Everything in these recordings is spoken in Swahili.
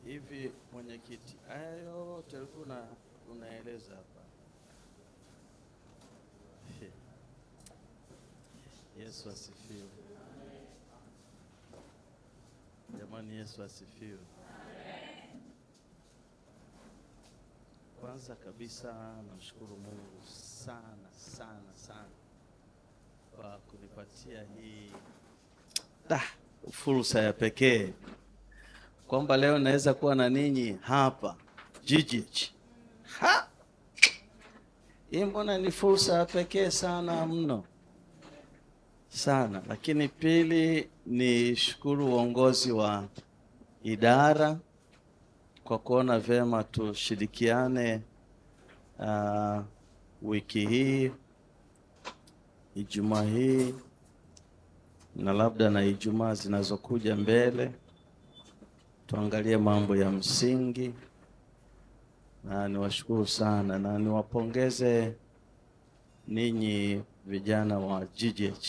Hivi mwenyekiti, haya yote ulikuwa unaeleza hapa. Yesu asifiwe. Jamani, Yesu asifiwe. Kwanza kabisa namshukuru Mungu sana kwa kunipatia hii fursa ya pekee kwamba leo naweza kuwa na ninyi hapa GGH. Hii mbona ni fursa ya pekee sana mno sana. Lakini pili, ni shukuru uongozi wa idara kwa kuona vyema tushirikiane wiki hii, Ijumaa hii na labda na Ijumaa zinazokuja mbele, tuangalie mambo ya msingi. Na niwashukuru sana na niwapongeze ninyi vijana wa GGH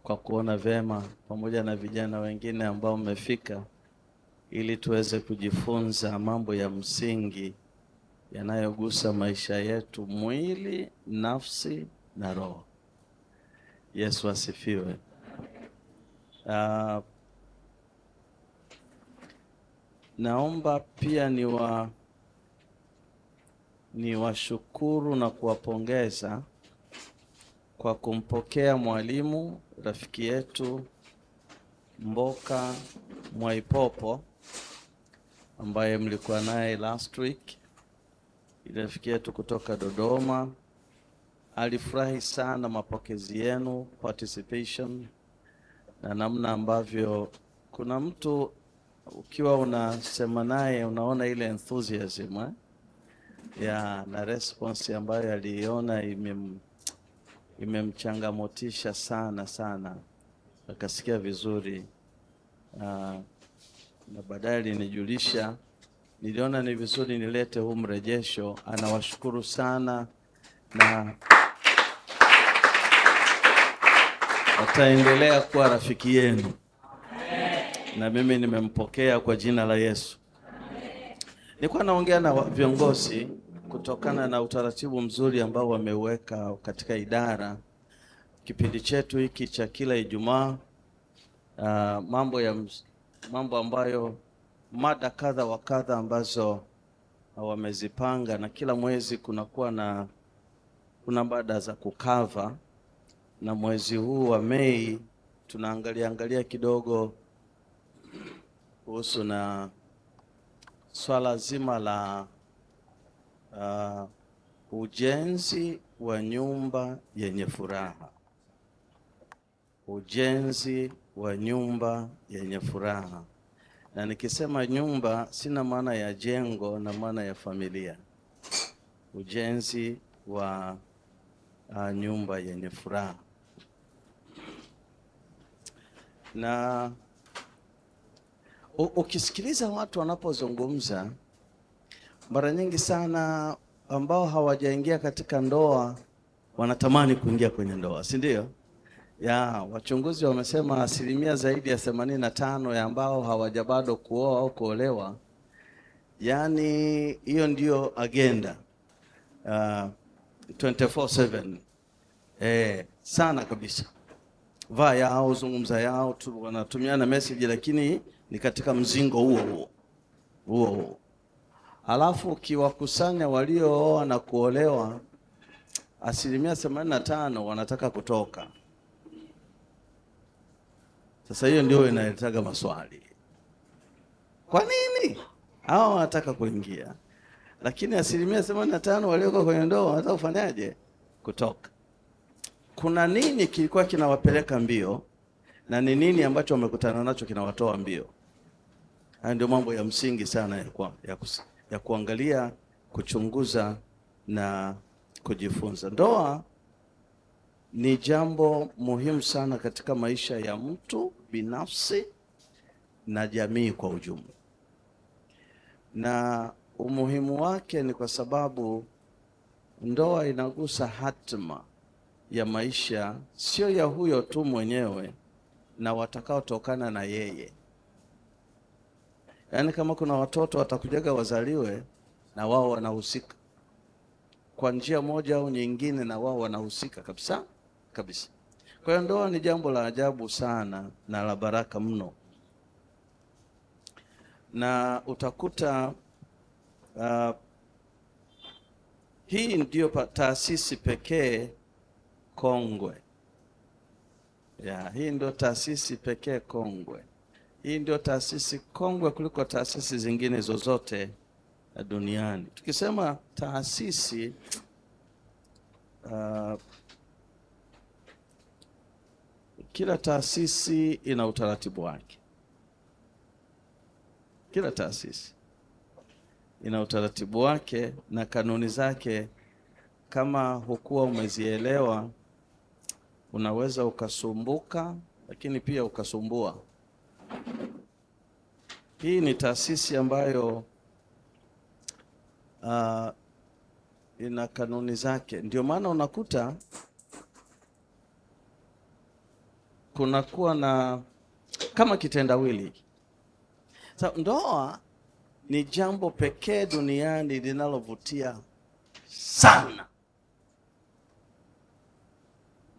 kwa kuona vema pamoja na vijana wengine ambao mmefika ili tuweze kujifunza mambo ya msingi yanayogusa maisha yetu, mwili, nafsi na roho. Yesu asifiwe. Naomba pia niwashukuru na kuwapongeza kwa kumpokea mwalimu rafiki yetu Mboka Mwaipopo ambaye mlikuwa naye last week. Rafiki yetu kutoka Dodoma. Alifurahi sana mapokezi yenu, participation, na namna ambavyo kuna mtu ukiwa unasema naye unaona ile enthusiasm na response ambayo aliona imemchangamotisha sana. Akasikia vizuri na baadaye alinijulisha. Niliona ni vizuri nilete huu mrejesho. Anawashukuru sana na ataendelea kuwa rafiki yenu. Na mimi nimempokea kwa jina la Yesu. Nilikuwa naongea na viongozi kutokana na utaratibu mzuri ambao wameweka katika idara. Kipindi chetu hiki cha kila Ijumaa, mambo ambayo mada kadha wa kadha ambazo wamezipanga, na kila mwezi kuna mada za kukava. Na mwezi huu wa Mei tunaangalia kidogo kuhusu na swala zima la ujenzi wa nyumba yenye furaha. Ujenzi wa nyumba yenye furaha. Na nikisema nyumba sina maana ya jengo, na maana ya familia. Ujenzi wa nyumba yenye furaha. Na ukisikiliza watu wanapozungumza, mara nyingi sana ambao hawajaingia katika ndoa wanatamani kuingia kwenye ndoa, si ndio? Wachunguzi wamesema asilimia zaidi ya 85 ya ambao hawajabado kuoa au kuolewa, yani hiyo ndio agenda 24/7 sana kabisa. Vaa yao, zungumza yao tu, wanatumiana message, lakini ni katika mzingo huo. Alafu ukiwakusanya waliooa na kuolewa, asilimia 85 wanataka kutoka. Sasa hiyo ndio inaletaga maswali. Kwa nini hao wanataka kuingia, lakini asilimia 85 walioko kwenye ndoa wanataka kufanyaje? Kutoka. Kuna nini kilikuwa kinawapeleka mbio, na ni nini ambacho wamekutana nacho kinawatoa mbio? Hayo ndio mambo ya msingi sana ya kuangalia, kuchunguza na kujifunza. Ndoa ni jambo muhimu sana katika maisha ya mtu binafsi na jamii kwa ujumla. Na umuhimu wake ni kwa sababu ndoa inagusa hatima ya maisha, sio ya huyo tu mwenyewe na watakaotokana na yeye. Yaani kama kuna watoto watakujaga wazaliwe na wao wanahusika kwa njia moja au nyingine, na wao wanahusika kabisa kabisa. Kwa hiyo ndoa ni jambo la ajabu sana na la baraka mno, na utakuta hii ndiyo taasisi pekee kongwe hii ndio taasisi pekee kongwe. Hii ndio taasisi kongwe kuliko taasisi zingine zozote duniani. Tukisema taasisi kila taasisi ina utaratibu wake. Kila taasisi ina utaratibu wake na kanuni zake. Kama hukuwa umezielewa, unaweza ukasumbuka, lakini pia ukasumbua. Hii ni taasisi ambayo ina kanuni zake. Ndio maana unakuta kunakuwa na kama kitendawili. Sasa ndoa ni jambo pekee duniani linalovutia sana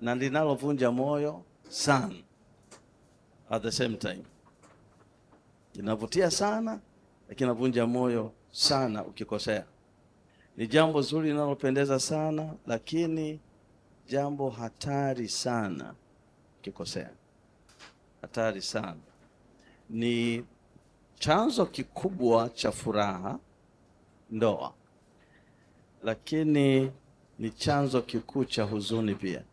na linalovunja moyo sana at the same time. Linavutia sana lakini linavunja moyo sana ukikosea. Ni jambo zuri linalopendeza sana, lakini jambo hatari sana ukikosea. Hatari sana. Ni chanzo kikubwa cha furaha ndoa, lakini ni chanzo kikuu cha huzuni pia.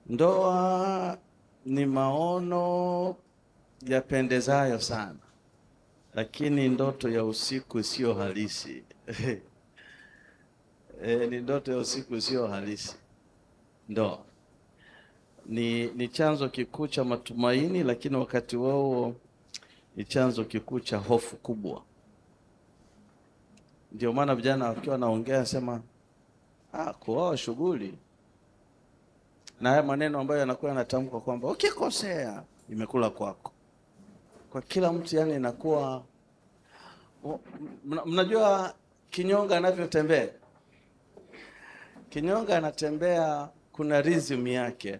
Ndoa ni maono yapendezayo sana, lakini ndoto ya usiku sio halisi. Ni ndoto ya usiku sio halisi. Ndoa ni chanzo kikuu cha matumaini, lakini wakati wao ni chanzo kikuu cha hofu kubwa. Ndio maana vijana wakiwa naongea sema kuoa shughuli, na haya maneno ambayo yanakuwa yanatamkwa kwamba ukikosea imekula kwako. Kwa kila mtu yani inakuwa mnajua kinyonga anavyotembea. Kinyonga anatembea, kuna rhythm yake.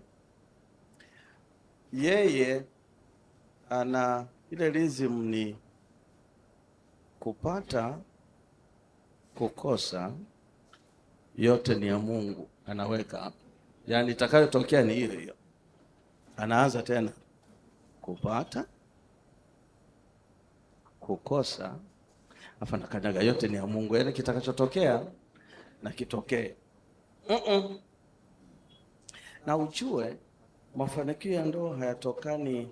Yeye ana ile rhythm ni kupata, kukosa, yote ni ya Mungu. Anaweka hapo, yani itakayotokea ni hiyo hiyo. Anaanza tena kupata, kukosa, afa nakanyaga, yote ni ya Mungu. Yani kitakachotokea na kitokee. Na ujue mafanikio ya ndoa hayatokani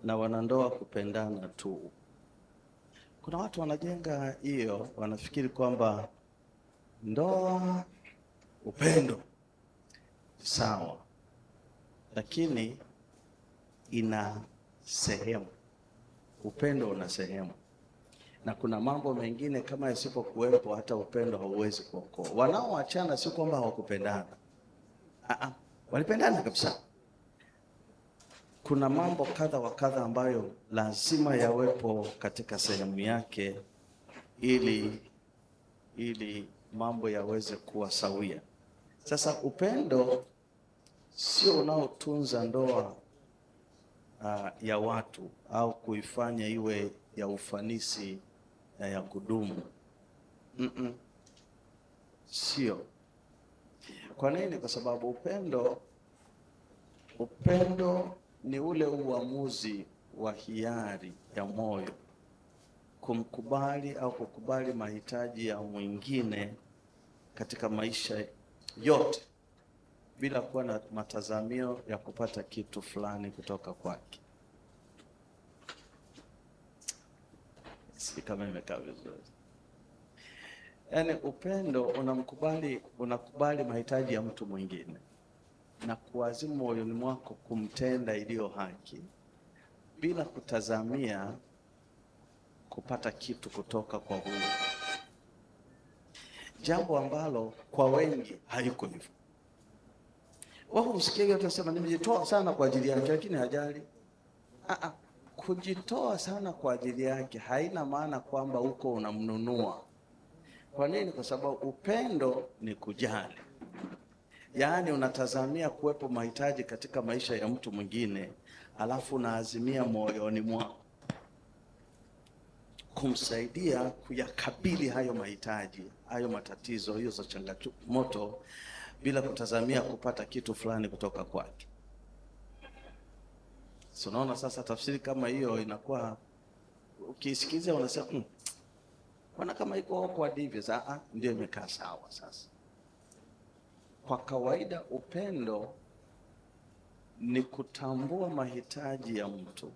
na wanandoa kupendana tu. Kuna watu wanajenga hiyo, wanafikiri kwamba ndoa upendo sawa, lakini ina sehemu. Upendo una sehemu, na kuna mambo mengine kama yasipokuwepo hata upendo hauwezi kuokoa. Wanaoachana si kwamba hawakupendana, walipendana kabisa. Kuna mambo kadha wa kadha ambayo lazima yawepo katika sehemu yake ili mambo yaweze kuwa sawia. Sasa upendo sio unaotunza ndoa ya watu au kuifanya iwe ya ufanisi na ya kudumu. Sio. Kwa nini? Kwa sababu upendo ni ule uamuzi wa hiari ya moyo kumkubali au kukubali mahitaji ya mwingine katika maisha yote bila kuwa na matazamio ya kupata kitu fulani kutoka kwake. Si kama imekaa vizuri. Yaani upendo unakubali mahitaji ya mtu mwingine na kuazimu moyoni mwako kumtenda iliyo haki bila kutazamia kupata kitu kutoka kwa huyo. Jambo ambalo kwa wengi haiko hivyo. Wao usikie yote sema nimejitoa sana kwa ajili yake, lakini hajali. kujitoa sana kwa ajili yake haina maana kwamba uko unamnunua. Kwa nini? Kwa sababu upendo ni kujali, yaani unatazamia kuwepo mahitaji katika maisha ya mtu mwingine, alafu unaazimia moyoni mwako kumsaidia kuyakabili hayo mahitaji, hayo matatizo, hizo changamoto, bila kutazamia kupata kitu fulani kutoka kwake. So unaona sasa tafsiri kama hiyo inakuwa ukisikiza unasema Bwana kama iko kwa hivi ndio imekaa sawa. Sasa kwa kawaida upendo ni kutambua mahitaji ya mtu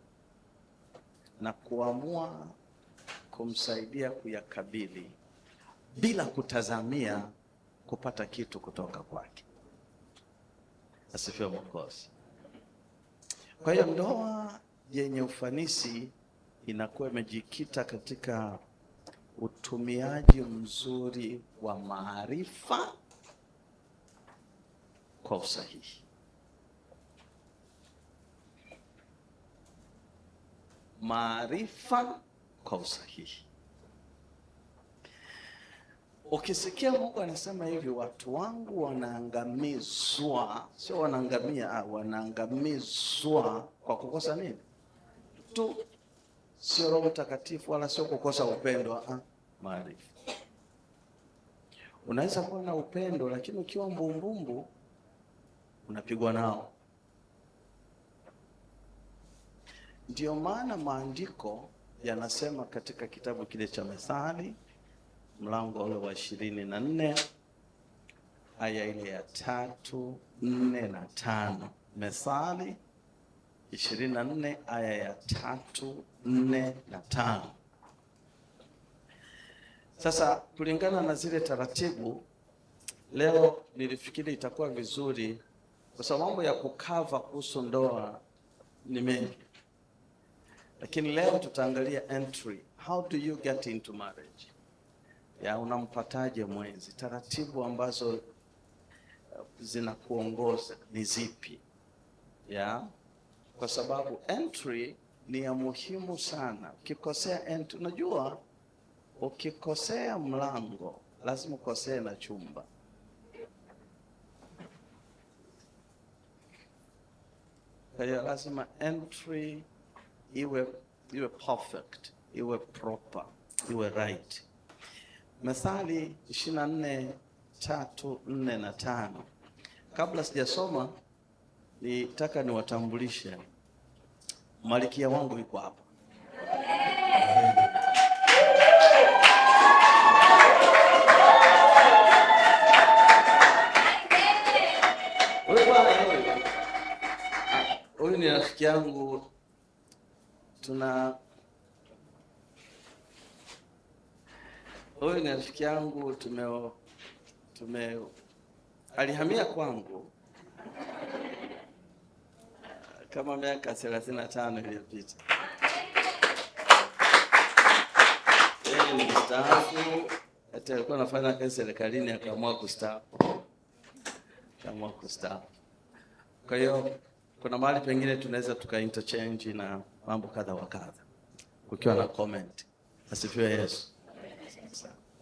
na kuamua kumsaidia kuyakabili bila kutazamia kupata kitu kutoka kwake. Asifiwe Mwokozi. Kwa hiyo ndoa yenye ufanisi inakuwa imejikita katika utumiaji mzuri wa maarifa kwa usahihi. Maarifa kwa usahihi. Ukisikia Mungu anasema hivi, watu wangu wanaangamizwa, sio wanaangamia, wanaangamizwa kwa kukosa nini tu? Sio Roho Mtakatifu wala sio kukosa upendo, maarifa. Unaweza kuwa na upendo lakini ukiwa mbumbumbu unapigwa nao. Ndio maana maandiko yanasema katika kitabu kile cha Methali mlango ule wa 24 aya ile ya 3, 4 na 5. Methali 24 aya ya 3, 4 na 5. Sasa kulingana na zile taratibu, leo nilifikiri itakuwa vizuri, kwa sababu mambo ya kukava kuhusu ndoa ni mengi, lakini leo tutaangalia entry. How do you get into marriage? Ya unampataje mwenzi? Taratibu ambazo zinakuongoza ni zipi? Ya kwa sababu entry ni ya muhimu sana. Ukikosea entry, unajua ukikosea mlango lazima ukosee na chumba. Kwa hiyo lazima entry iwe perfect, iwe proper, iwe right. Methali 24, 3, 4 na 5. Kabla sijasoma nitaka niwatambulishe. Malkia wangu yuko hapa. Huyu ni rafiki yangu, huyu ni rafiki yangu, alihamia kwangu kama miaka 35 iliyopita. Yeye ni mstaafu, hata alikuwa anafanya kazi serikalini akaamua kustaafu. Kwa hiyo kuna mahali pengine tunaweza interchange na mambo kadha wa kadha kukiwa na comment. Asifiwe Yesu.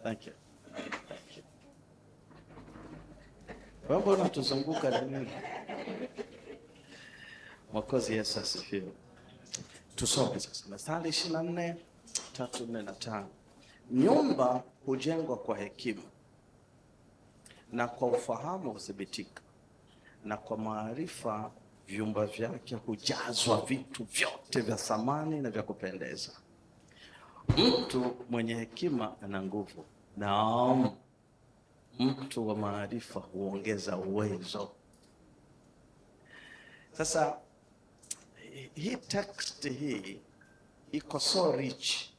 Thank you. Mambo yanatuzunguka nini? Mwokozi Yesu asifiwe. Tusome sasa Methali 24, 3, 4 na 5. Nyumba hujengwa kwa hekima na kwa ufahamu huthibitika, na kwa maarifa vyumba vyake hujazwa vitu vyote vya thamani na vya kupendeza. Mtu mwenye hekima ana nguvu, na mtu wa maarifa huongeza uwezo. Sasa hii text hii iko so rich.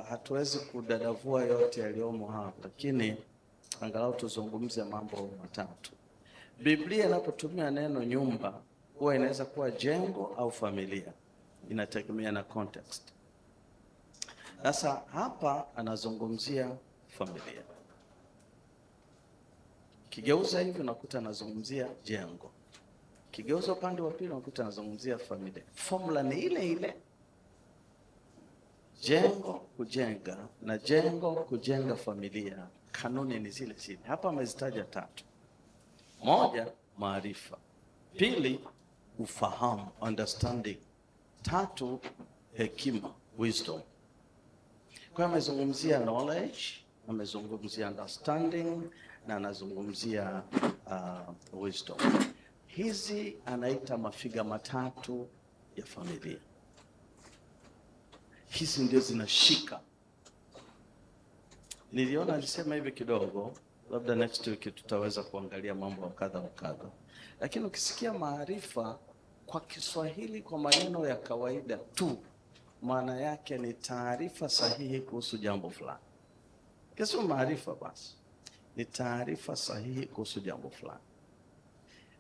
Hatuwezi kudadavua yote yaliyomo hapa, lakini angalau tuzungumze mambo matatu. Biblia inapotumia neno nyumba huwa inaweza kuwa jengo au familia, inategemea na context. Sasa hapa anazungumzia familia. Kigeuza hivi unakuta anazungumzia jengo. Kigeuza upande wa pili unakuta anazungumzia familia. Formula ni ile ile, jengo kujenga na jengo kujenga familia, kanuni ni zile zile. Hapa amezitaja 3. Moja, maarifa; pili, ufahamu, understanding; 3, hekima, wisdom. Kwa hiyo amezungumzia knowledge, amezungumzia understanding na anazungumzia wisdom. Hizi anaita mafiga matatu ya familia. Hizi ndio zinashika. Niliona alisema hivi kidogo, labda next week tutaweza kuangalia mambo kadha wa kadha. Lakini ukisikia maarifa kwa Kiswahili kwa maneno ya kawaida tu, maana yake ni taarifa sahihi kuhusu jambo fulani. Kisio maarifa basi, ni taarifa sahihi kuhusu jambo fulani.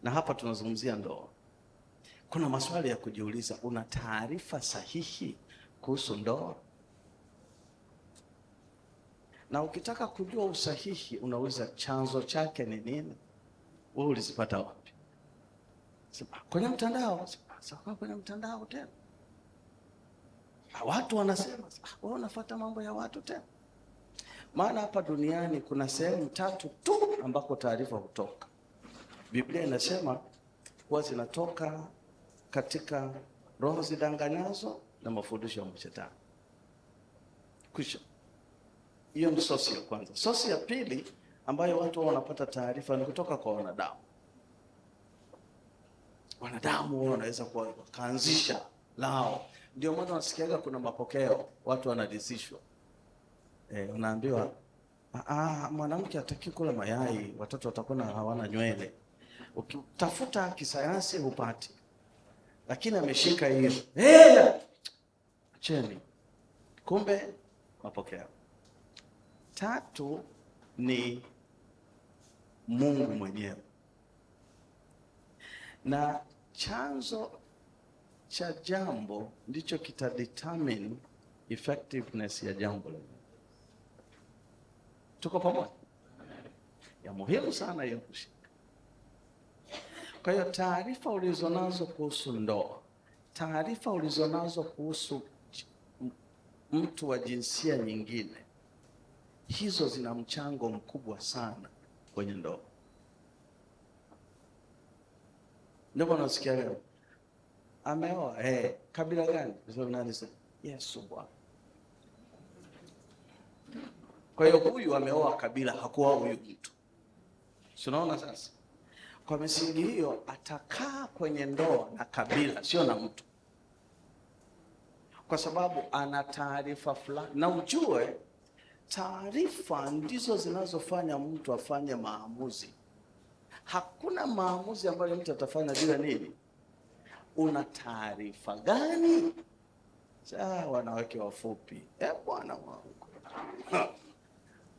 Na hapa tunazungumzia ndoa. Kuna maswali ya kujiuliza, una taarifa sahihi kuhusu ndoa? Na ukitaka kujua usahihi, unauliza chanzo chake ni nini? Wewe ulizipata wapi? Kwenye mtandao. Sasa kwenye mtandao tena watu wanasema, wewe unafuata mambo ya watu tena. Maana hapa duniani kuna sehemu 3 tu ambako taarifa hutoka. Biblia inasema huwa zinatoka katika roho zidanganyazo na mafundisho ya Shetani. Kisha hiyo ni sosi ya kwanza. Sosi ya pili ambayo watu wanapata taarifa ni kutoka kwa wanadamu. Wanadamu wanaweza kuanzisha lao. Ndio maana unasikiaga kuna mapokeo, watu wanadhisishwa. Unaambiwa mwanamke hataki kula mayai, watoto watakuwa hawana nywele. Ukitafuta kisayansi hupati. Lakini ameshika hiyo. Acheni. Kumbe mapokeo. 3 ni Mungu mwenyewe. Na chanzo cha jambo ndicho kitadetermine effectiveness ya jambo lenyewe. Tuko pamoja? Ya muhimu sana hiyo kushika. Kwa hiyo taarifa ulizonazo kuhusu ndoa, taarifa ulizonazo kuhusu mtu wa jinsia nyingine, hizo zina mchango mkubwa sana kwenye ndoa. Ndio unasikia leo ameoa kabila gani? Nani sasa? Yesu Bwana. Kwa hiyo huyu ameoa kabila, hakuoa huyu mtu. Unaona sasa? Kwa misingi hiyo atakaa kwenye ndoa na kabila, sio na mtu. Kwa sababu ana taarifa fulani. Na ujue taarifa ndizo zinazofanya mtu afanye maamuzi. Hakuna maamuzi ambayo mtu atafanya bila nini? Una taarifa gani? Wanawake wafupi. Bwana wangu.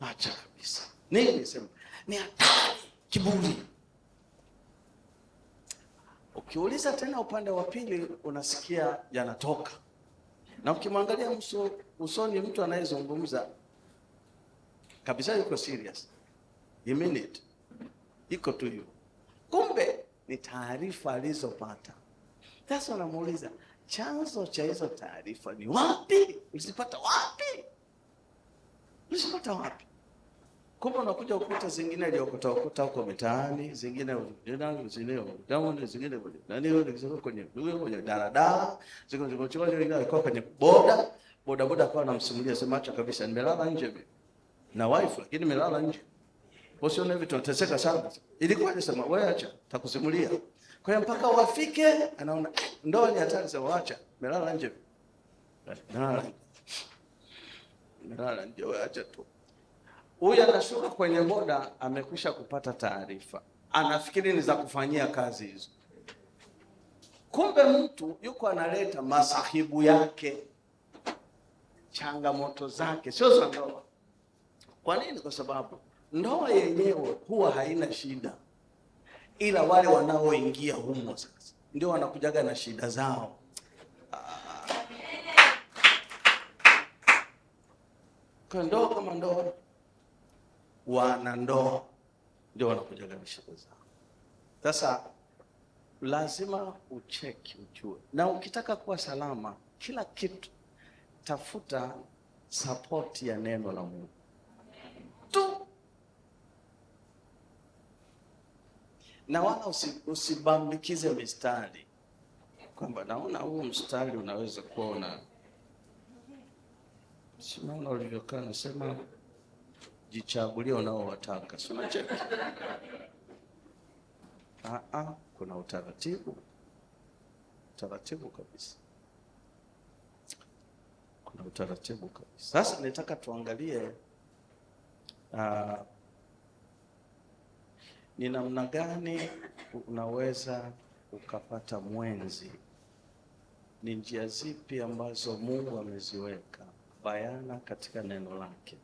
Acha kabisa. Nini sema? Ni hatari, kiburi. Ukiuliza tena upande wa pili unasikia yanatoka. Na ukimwangalia usoni mtu anayezungumza kabisa yuko serious. You mean it. Iko tu hiyo. Kumbe ni taarifa alizopata. Sasa unamuuliza, chanzo cha hizo taarifa ni wapi? Ulizipata wapi? Ulizipata wapi? Kumbe unakuja ukuta zingine aliyokuta huko mitaani, zingine kwenye daladala, zingine kwenye boda kwa namsimulia, sema acha kabisa, nimelala nje mimi na wife, lakini nimelala nje. Usione hivi tunateseka sana. Ilikuwa sema wewe acha takusimulia. Kwa hiyo mpaka wafike anaona ndoa ni hatari, sema acha, nimelala nje. Nimelala nje, wewe acha tu. Huyu anashuka kwenye boda, amekwisha kupata taarifa. Anafikiri ni za kufanyia kazi hizo. Kumbe mtu yuko analeta masahibu yake, changamoto zake, sio za ndoa. Kwa nini? Kwa sababu ndoa yenyewe huwa haina shida, ila wale wanaoingia humo sasa ndio wanakujaga na shida zao. Kwa ndoa kama ndoa, wana ndoa ndio wanakujaga na shida zao. Sasa lazima ucheki ujue, na ukitaka kuwa salama kila kitu, tafuta support ya neno la Mungu tu, na wala usibambikize mistari kwamba naona huu mstari unaweza kuona, si naona ulivyokaa, nasema jichagulie unaowataka, si unacheki. Kuna utaratibu kabisa, kuna utaratibu kabisa. Sasa nitaka tuangalie ni namna gani unaweza ukapata mwenzi. Ni njia zipi ambazo Mungu ameziweka bayana katika neno lake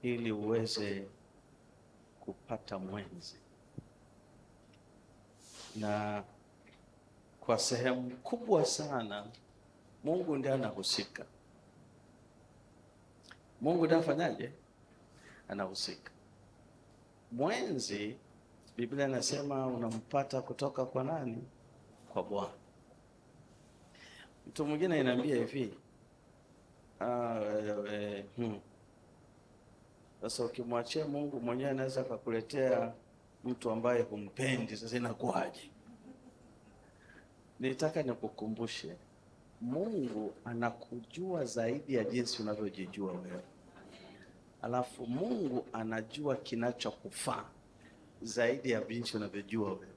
ili uweze kupata mwenzi. Na kwa sehemu kubwa sana Mungu ndiye anahusika. Mungu ndiye afanyaje? Anahusika. Mwenzi, Biblia inasema unampata kutoka kwa nani? Kwa Bwana. Mtu mwingine inaniambia hivi, sasa ukimwachia Mungu mwenyewe anaweza kukuletea mtu ambaye humpendi, sasa inakuwaje? Nitaka nikukumbushe, Mungu anakujua zaidi ya jinsi unavyojijua wewe. Alafu Mungu anajua kinachokufaa zaidi ya jinsi unavyojua wewe.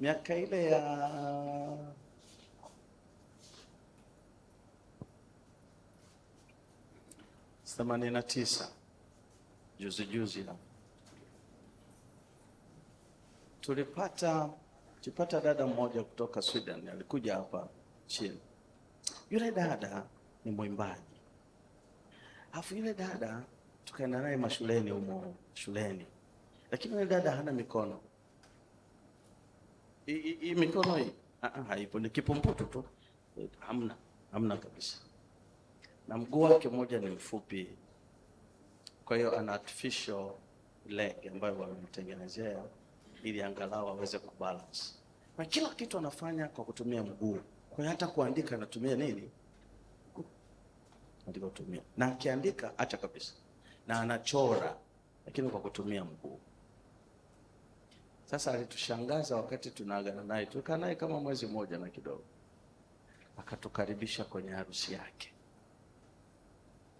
Miaka ile ya 89 juzi hapa tulipata dada mmoja kutoka Sweden, alikuja hapa chini. Yule dada ni mwimbaji. Alafu yule dada tukaenda naye mashuleni humo shuleni. Lakini yule dada hana mikono. Hii mikono hii haipo, ni kipumputu tu. Hamna kabisa. Na mguu wake mmoja ni mfupi. Kwa hiyo ana artificial leg ambayo wamemtengenezea ili angalau aweze kubalance. Kwa kila kitu anafanya kwa kutumia mguu. Kwa hiyo hata kuandika anatumia nini? Andika kutumia. Na akiandika acha kabisa. Na anachora lakini kwa kutumia mguu. Sasa alitushangaza wakati tunaagana naye. Tulikaa naye kama mwezi mmoja na kidogo. Akatukaribisha kwenye harusi yake.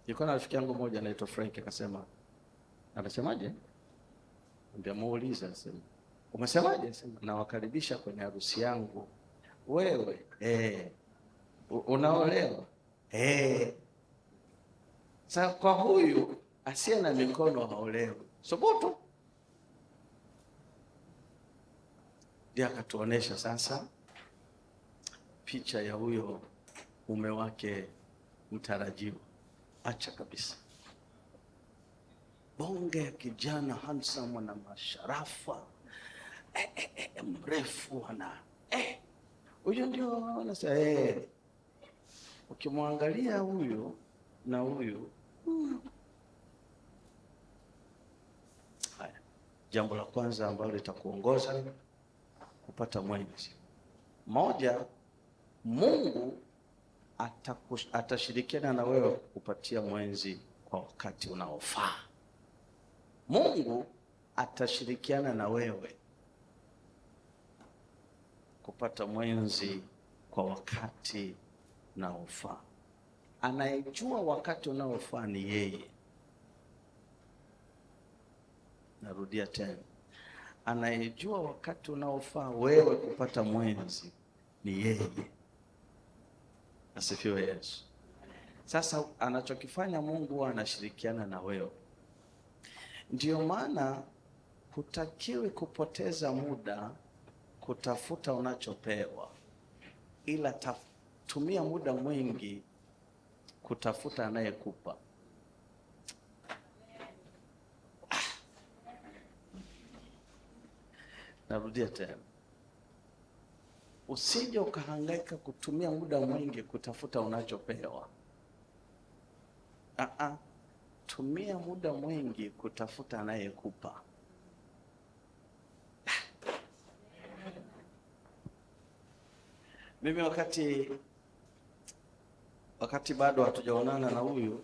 Nilikuwa na rafiki yangu mmoja anaitwa Frank, akasema, anasemaje? Ndio muuliza, anasema, umesemaje? Anasema, nawakaribisha kwenye harusi yangu. Wewe unaolewa? Sasa kwa huyu asiye na mikono haolewi. Subutu. Ndio akatuonesha sasa picha ya huyo mume wake mtarajiwa. Acha kabisa. Bonge ya kijana handsome na masharafa. Mrefu ana. Huyo ndio anasema ukimwangalia huyu na huyu. Haya. Jambo la kwanza ambalo litakuongoza kupata mwenzi. Moja, Mungu atashirikiana na wewe kukupatia mwenzi kwa wakati unaofaa. Mungu atashirikiana na wewe kupata mwenzi kwa wakati unaofaa. Anayejua wakati unaofaa ni yeye. Narudia tena. Anayejua wakati unaofaa wewe kupata mwenzi ni yeye. Asifiwe Yesu. Sasa anachokifanya Mungu anashirikiana na wewe. Ndiyo maana hutakiwi kupoteza muda kutafuta unachopewa, ila tumia muda mwingi kutafuta anayekupa. Narudia tena. Usije ukahangaika kutumia muda mwingi kutafuta unachopewa. Tumia muda mwingi kutafuta anayekupa. Mimi wakati bado hatujaonana na huyu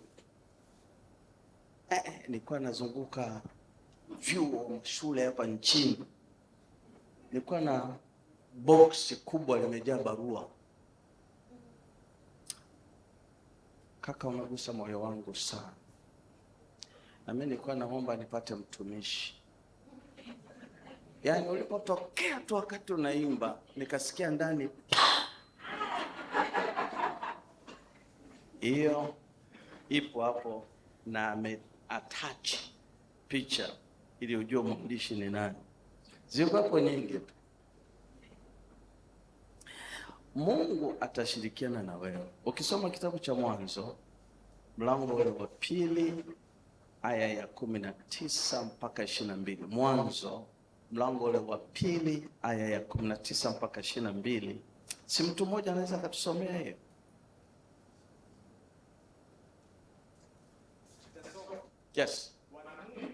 nilikuwa nazunguka vyuo shule hapa nchini, nilikuwa na box kubwa limejaa barua. Kaka, unagusa moyo wangu sana, na mimi nilikuwa naomba nipate mtumishi. Yaani ulipotokea tu wakati unaimba nikasikia ndani hiyo ipo hapo, na attach picha ili ujue mwandishi ni nani. Ziko hapo nyingi tu. Mungu atashirikiana na wewe. Ukisoma kitabu cha Mwanzo mlango wa 2 aya ya 19 mpaka 22. Mwanzo mlango wa 2 aya ya 19 mpaka 22. Si mtu mmoja anaweza akatusomea hiyo? Yes. Bwana Mungu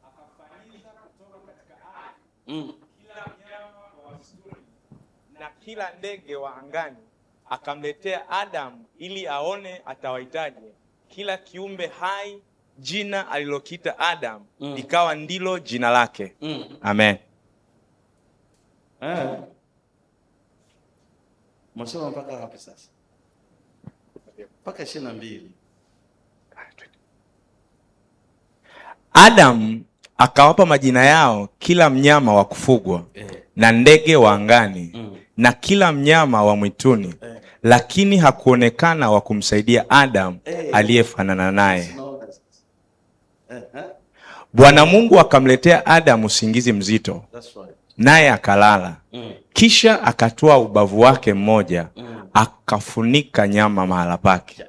akafanyiza kutoka katika ardhi kila mnyama wa msituni na kila ndege wa angani, akamletea Adamu ili aone atawahitaje. Kila kiumbe hai jina alilokita Adamu ikawa ndilo jina lake. Amen. Msoma mpaka wapi sasa? Mpaka 22. Adamu akawapa majina yao kila mnyama wa kufugwa na ndege wa angani na kila mnyama wa mwituni, lakini hakuonekana wa kumsaidia Adamu aliyefanana naye. Bwana Mungu akamletea Adamu usingizi mzito, naye akalala. Kisha akatoa ubavu wake mmoja, akafunika nyama mahala pake.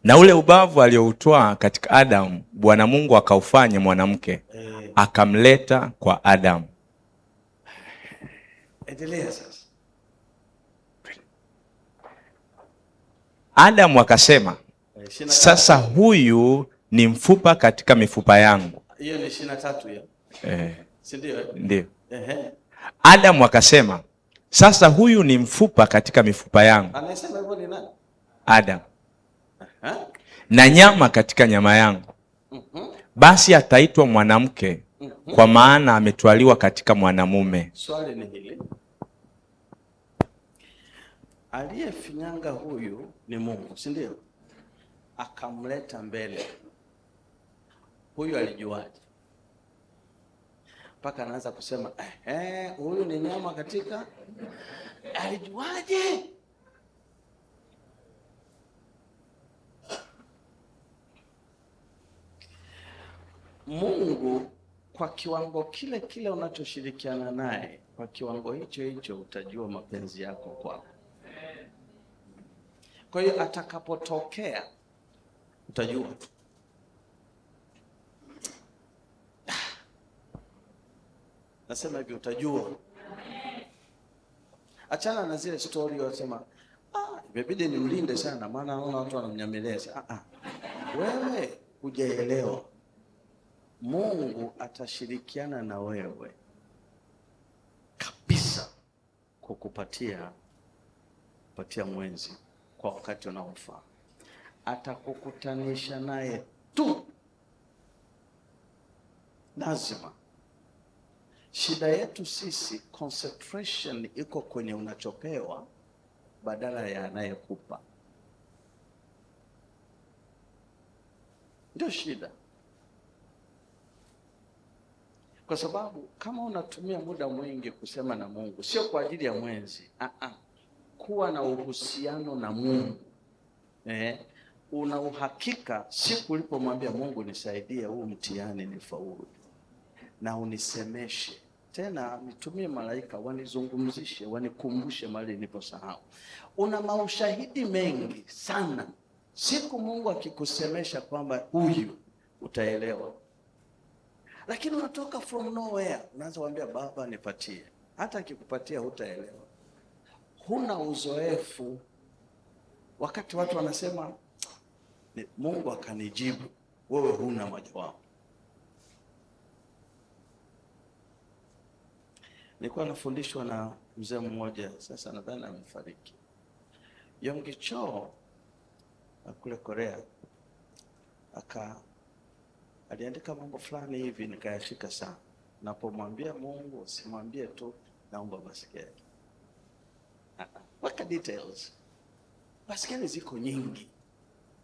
Na ule ubavu alioutoa katika Adamu, Bwana Mungu akaufanya mwanamke, akamleta kwa Adamu. Endelea sasa. Adamu akasema, sasa huyu ni mfupa katika mifupa yangu. Hiyo ni 23 hiyo. Si ndio? Ndio. Adamu akasema, sasa huyu ni mfupa katika mifupa yangu. Anasema hivyo ni nani? Adamu. Na nyama katika nyama yangu. Basi ataitwa mwanamke, kwa maana ametwaliwa katika mwanamume. Swali ni hili. Aliyefinyanga huyu ni Mungu, si ndio? Akamleta mbele. Huyu alijuaje? Mpaka anaanza kusema huyu ni nyama katika. Alijuaje? Mungu kwa kiwango kile kile unachoshirikiana naye, kwa kiwango hicho hicho utajua mapenzi yako kwako. Kwa hiyo atakapotokea utajua. Nasema hivi, utajua. Achana na zile story wasema imebidi nimlinde sana maana naona watu wanamnyameleza. Wewe hujaelewa. Mungu atashirikiana na wewe kabisa kukupatia mwenzi kwa wakati unaofaa. Atakukutanisha naye tu. Lazima. Shida yetu sisi, concentration iko kwenye unachopewa badala ya anayekupa. Ndio shida. Kwa sababu kama unatumia muda mwingi kusema na Mungu, sio kwa ajili ya mwenzi, kuwa na uhusiano na Mungu. Una uhakika siku ulipomwambia Mungu, nisaidie huu mtihani nifaulu, na unisemeshe tena, nitumie malaika wanizungumzishe, wanikumbushe mahali niliposahau. Una maushahidi mengi sana. Siku Mungu akikusemesha kwamba huyu, utaelewa. Lakini unatoka from nowhere, unaanza kuambia Baba nipatie. Hata akikupatia hutaelewa. Huna uzoefu. Wakati watu wanasema Mungu akanijibu, wewe huna majawabu. Nilikuwa nafundishwa na mzee mmoja, sasa nadhani amefariki, Yonggi Cho kule Korea. Aliandika mambo fulani hivi nikayashika sana. Napomwambia Mungu usimwambie tu naomba basikeli. Weka details. Basikeli ziko nyingi.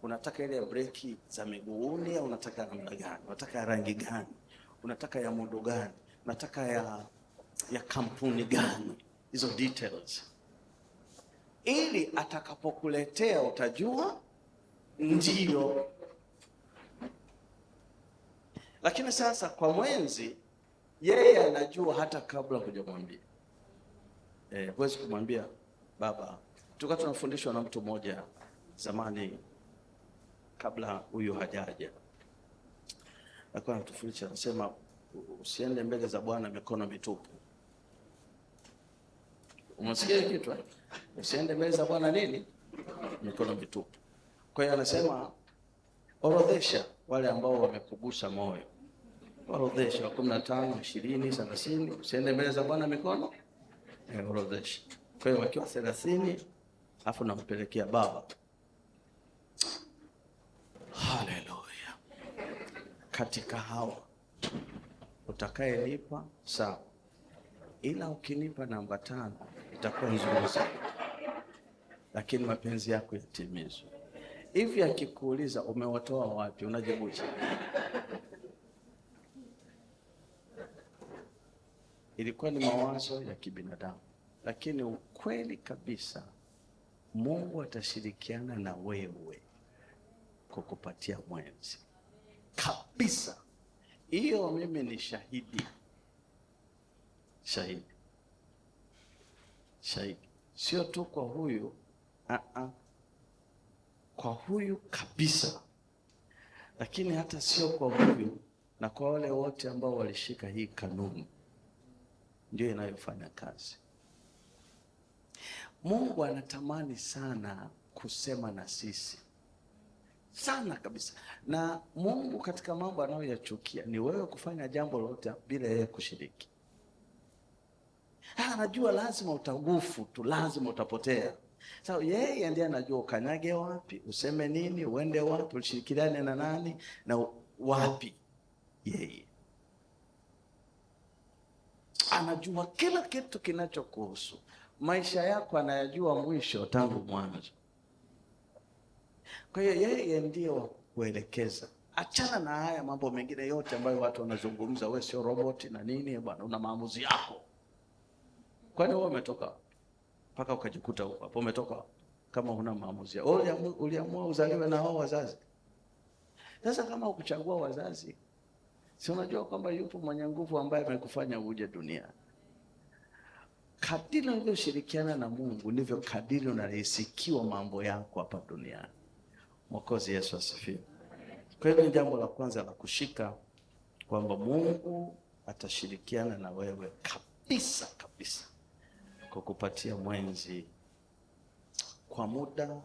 Unataka ile ya breki za miguuni au unataka namna gani? Unataka ya rangi gani? Unataka ya muundo gani? Unataka ya kampuni gani? Hizo details. Ili atakapokuletea utajua ndio. Lakini sasa kwa mwenzi, yeye anajua hata kabla hujamwambia. Huwezi kumwambia baba. Tulikuwa tunafundishwa na mtu mmoja zamani kabla huyu hajaja. Alikuwa anatufundisha, anasema usiende mbele za Bwana mikono mitupu. Umesikia kitu? Usiende mbele za Bwana nini? Mikono mitupu. Kwa hiyo anasema orodhesha wale ambao wamekugusa moyo. Orodhesha 15, 20, 30, usiende mbele za Bwana mikono. Orodhesha. Kwa hiyo wakiwa 30, afu nampelekea baba. Haleluya. Katika hawa utakayenipa sawa, ila ukinipa namba 5 itakuwa nzuri sana, lakini mapenzi yako yatimizwe. Hivi akikuuliza umewatoa wapi, unajibu je? Ilikuwa ni mawazo ya kibinadamu, lakini ukweli kabisa Mungu atashirikiana na wewe kukupatia mwenzi kabisa. Hiyo mimi ni shahidi. Sio tu kwa huyu, kwa huyu kabisa, lakini hata sio kwa huyu, na kwa wale wote ambao walishika hii kanuni, ndio inayofanya kazi. Mungu anatamani sana kusema na sisi sana kabisa, na Mungu katika mambo anayoyachukia ni wewe kufanya jambo lolote bila yeye kushiriki. Anajua lazima utagufu tu, lazima utapotea. Sasa yeye ndiye anajua ukanyage wapi, useme nini, uende wapi, ushirikiane na nani na wapi. Yeye anajua kila kitu kinachokuhusu maisha yako, anayajua mwisho tangu mwanzo. Kwa hiyo yeye ndiye wa kuelekeza. Achana na haya mambo mengine yote ambayo watu wanazungumza, wewe sio roboti na nini bwana, una maamuzi yako. Kwani wewe umetoka mpaka ukajikuta huko hapo? Umetoka kama huna maamuzi yako? Uliamua uzaliwe na hao wazazi. Sasa kama ukuchagua wazazi, si unajua kwamba yupo mwenye nguvu ambaye amekufanya uje duniani. Kadiri unavyoshirikiana na Mungu ndivyo kadiri unarahisikiwa mambo yako hapa duniani. Mwokozi Yesu asifiwe. Kwa hiyo ni jambo la kwanza la kushika, kwamba Mungu atashirikiana na wewe kabisa kabisa kukupatia mwenzi kwa muda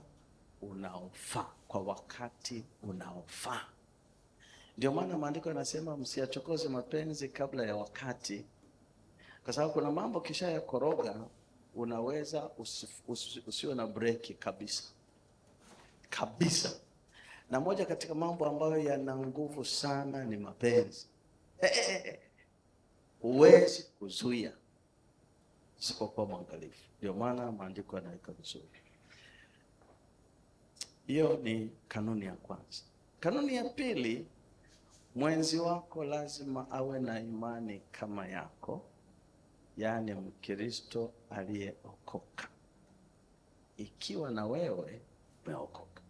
unaofaa, kwa wakati unaofaa. Ndio maana maandiko yanasema msiyachokoze mapenzi kabla ya wakati, kwa sababu kuna mambo kisha ya koroga unaweza usiwe na breki kabisa kabisa. Na moja katika mambo ambayo yana nguvu sana ni mapenzi. Huwezi kuzuia isipokuwa mwangalifu. Ndio maana maandiko yanaweka vizuri. Hiyo ni kanuni ya kwanza. Kanuni ya pili, mwenzi wako lazima awe na imani kama yako, yaani Mkristo aliyeokoka. Ikiwa na wewe umeokoka,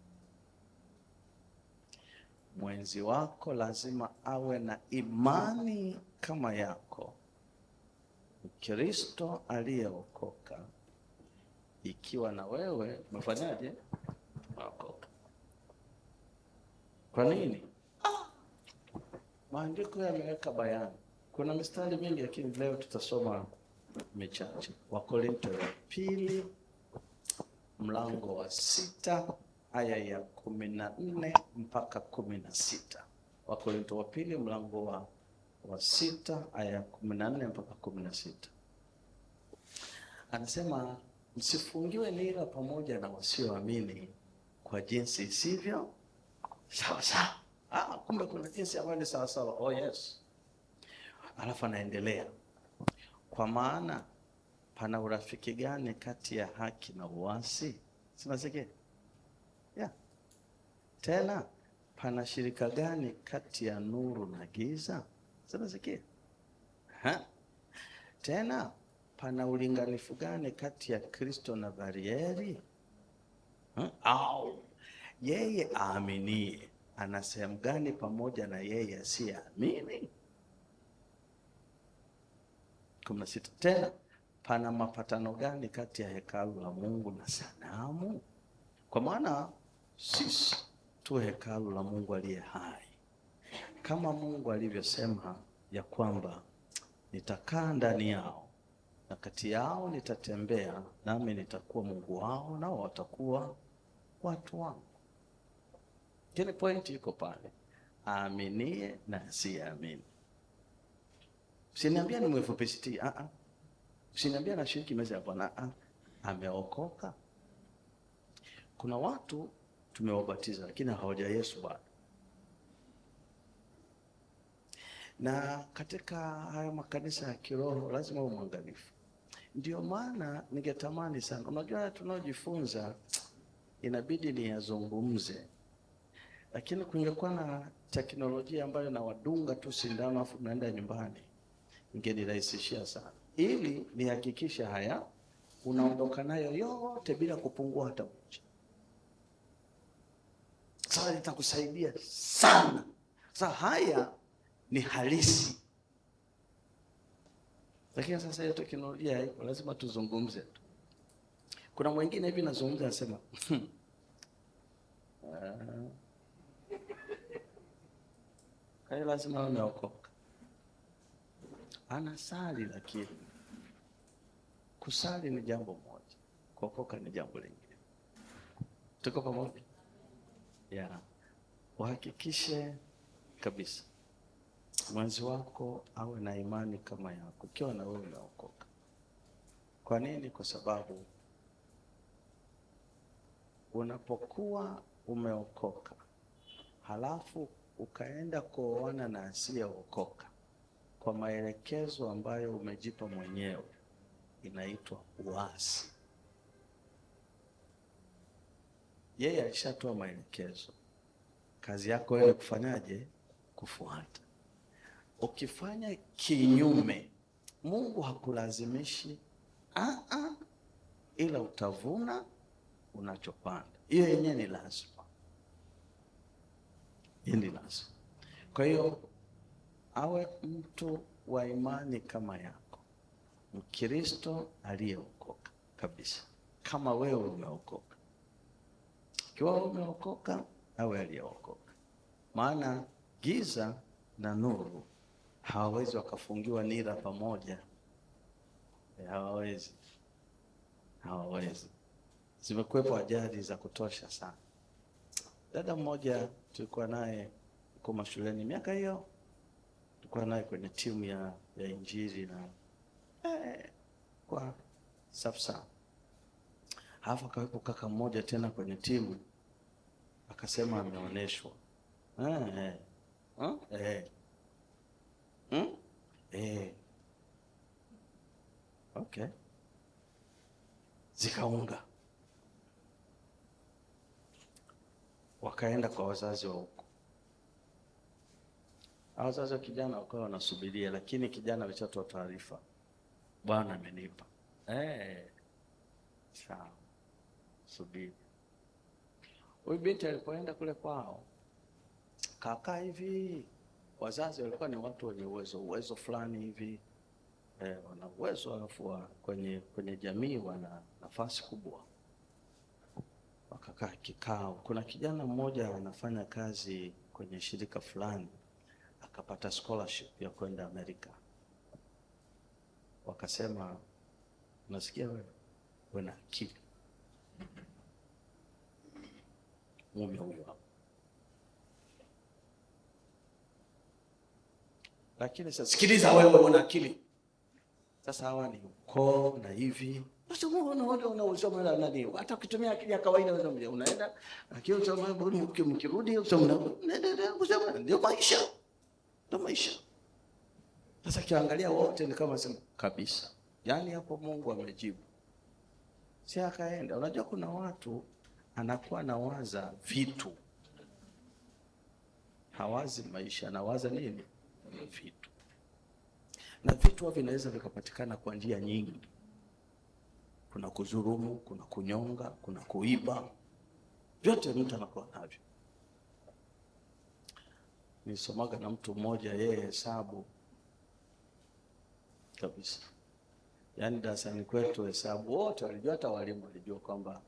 mwenzi wako lazima awe na imani kama yako, Mkristo aliyeokoka. Ikiwa na wewe umefanyaje? Umeokoka. Kwa nini? Maandiko yameweka bayana. Kuna mistari mingi, lakini leo tutasoma michache. Wakorintho wa pili mlango wa 6 aya ya 14 mpaka 16. Wakorintho wa pili mlango wa 6 aya ya 14 mpaka 16. Anasema msifungiwe nira pamoja na wasioamini kwa jinsi isivyo sawa sawa. Kumbe kuna jinsi ambayo ni sawa sawa. Oh yes. Alafu anaendelea, kwa maana pana urafiki gani kati ya haki na uasi? Sinasikia? Yeah. Tena pana shirika gani kati ya nuru na giza? Sinasikia? Tena pana ulinganifu gani kati ya Kristo na Barieri? Au yeye aaminie ana sehemu gani pamoja na yeye asiyeamini? 16. Tena pana mapatano gani kati ya hekalu la Mungu na sanamu? Kwa maana sisi tu hekalu la Mungu aliye hai, kama Mungu alivyosema ya kwamba nitakaa ndani yao na kati yao nitatembea, nami nitakuwa Mungu wao nao watakuwa watu wangu. Kile point iko pale, aaminie na asiyeamini. Usiniambia ni mwefupisti, usiniambia na shiriki meza ya Bwana, ameokoka. Kuna watu tumewabatiza lakini hawaja Yesu bado. Na katika haya makanisa ya kiroho lazima uwe mwangalifu. Ndio maana ningetamani sana, unajua tunaojifunza inabidi niyazungumze, lakini kungekuwa na teknolojia ambayo na wadunga tu sindano afu naenda nyumbani, ingenirahisishia sana, ili nihakikishe haya unaondoka nayo yote bila kupungua hata moja. Sasa itakusaidia sana. Sasa haya ni halisi, lakini sasa hiyo teknolojia haiko, lazima tuzungumze tu. Kuna mwingine hivi nazungumza anasema kaya lazima ameokoka, anasali, lakini kusali ni jambo moja, kuokoka ni jambo lingine. Tuko pamoja? Yeah. Uhakikishe kabisa mwenzi wako awe na imani kama yako, ikiwa na wewe umeokoka. Kwa nini? Kwa sababu unapokuwa umeokoka halafu ukaenda kuoana na asiyeokoka kwa maelekezo ambayo umejipa mwenyewe, inaitwa uasi. Yeye alishatoa maelekezo, kazi yako wewe kufanyaje? Kufuata. Ukifanya kinyume, Mungu hakulazimishi, ila utavuna unachopanda. Hiyo yenyewe ni lazima. Hii ni lazima. Kwa hiyo awe mtu wa imani kama yako, Mkristo aliyeokoka kabisa, kama wewe umeokoka. Ikiwa umeokoka, awe aliyeokoka. Maana giza na nuru hawawezi wakafungiwa nira pamoja. Hawawezi. Zimekuwepo ajali za kutosha sana. Dada mmoja tulikuwa naye kwa mashuleni miaka hiyo, tulikuwa naye kwenye timu ya injili na kwa safsa. Halafu akawepo kaka mmoja tena kwenye timu, akasema ameoneshwa. Okay. Zikaunga. Wakaenda kwa wazazi wa huko. Wazazi wa kijana wakawa wanasubiria, lakini kijana ameshatoa taarifa, Bwana amenipa. Sawa. Subiri. Huyu binti alipoenda kule kwao, kaka hivi, wazazi walikuwa ni watu wenye uwezo fulani hivi, wana uwezo, alafu kwenye jamii wana nafasi kubwa. Wakakaa kikao. Kuna kijana mmoja anafanya kazi kwenye shirika fulani, akapata scholarship ya kwenda Amerika. Wakasema, unasikia wewe una akili, mume huyo hapo. Lakini sasa sikiliza, wewe una akili. Sasa hawa ni ukoo na hivi, Sasa unasoma la nani? Hata ukitumia akili ya kawaida unaenda lakini usoma mkirudi unaendelea kusema ndio maisha. Ndio maisha. Sasa kiangalia wote ni kama sema kabisa. Yaani hapo Mungu amejibu. Si akaenda. Unajua kuna watu anakuwa anawaza vitu. Hawazi maisha, anawaza nini? Vitu. Na vitu vinaweza vikapatikana kwa njia nyingi. Kuna kuzurumu, kuna kunyonga, kuna kuiba. Vyote mtu anakuwa navyo. Nisomaga na mtu mmoja yeye hesabu kabisa. Yaani darasani kwetu hesabu wote walijua, hata walimu walijua kwamba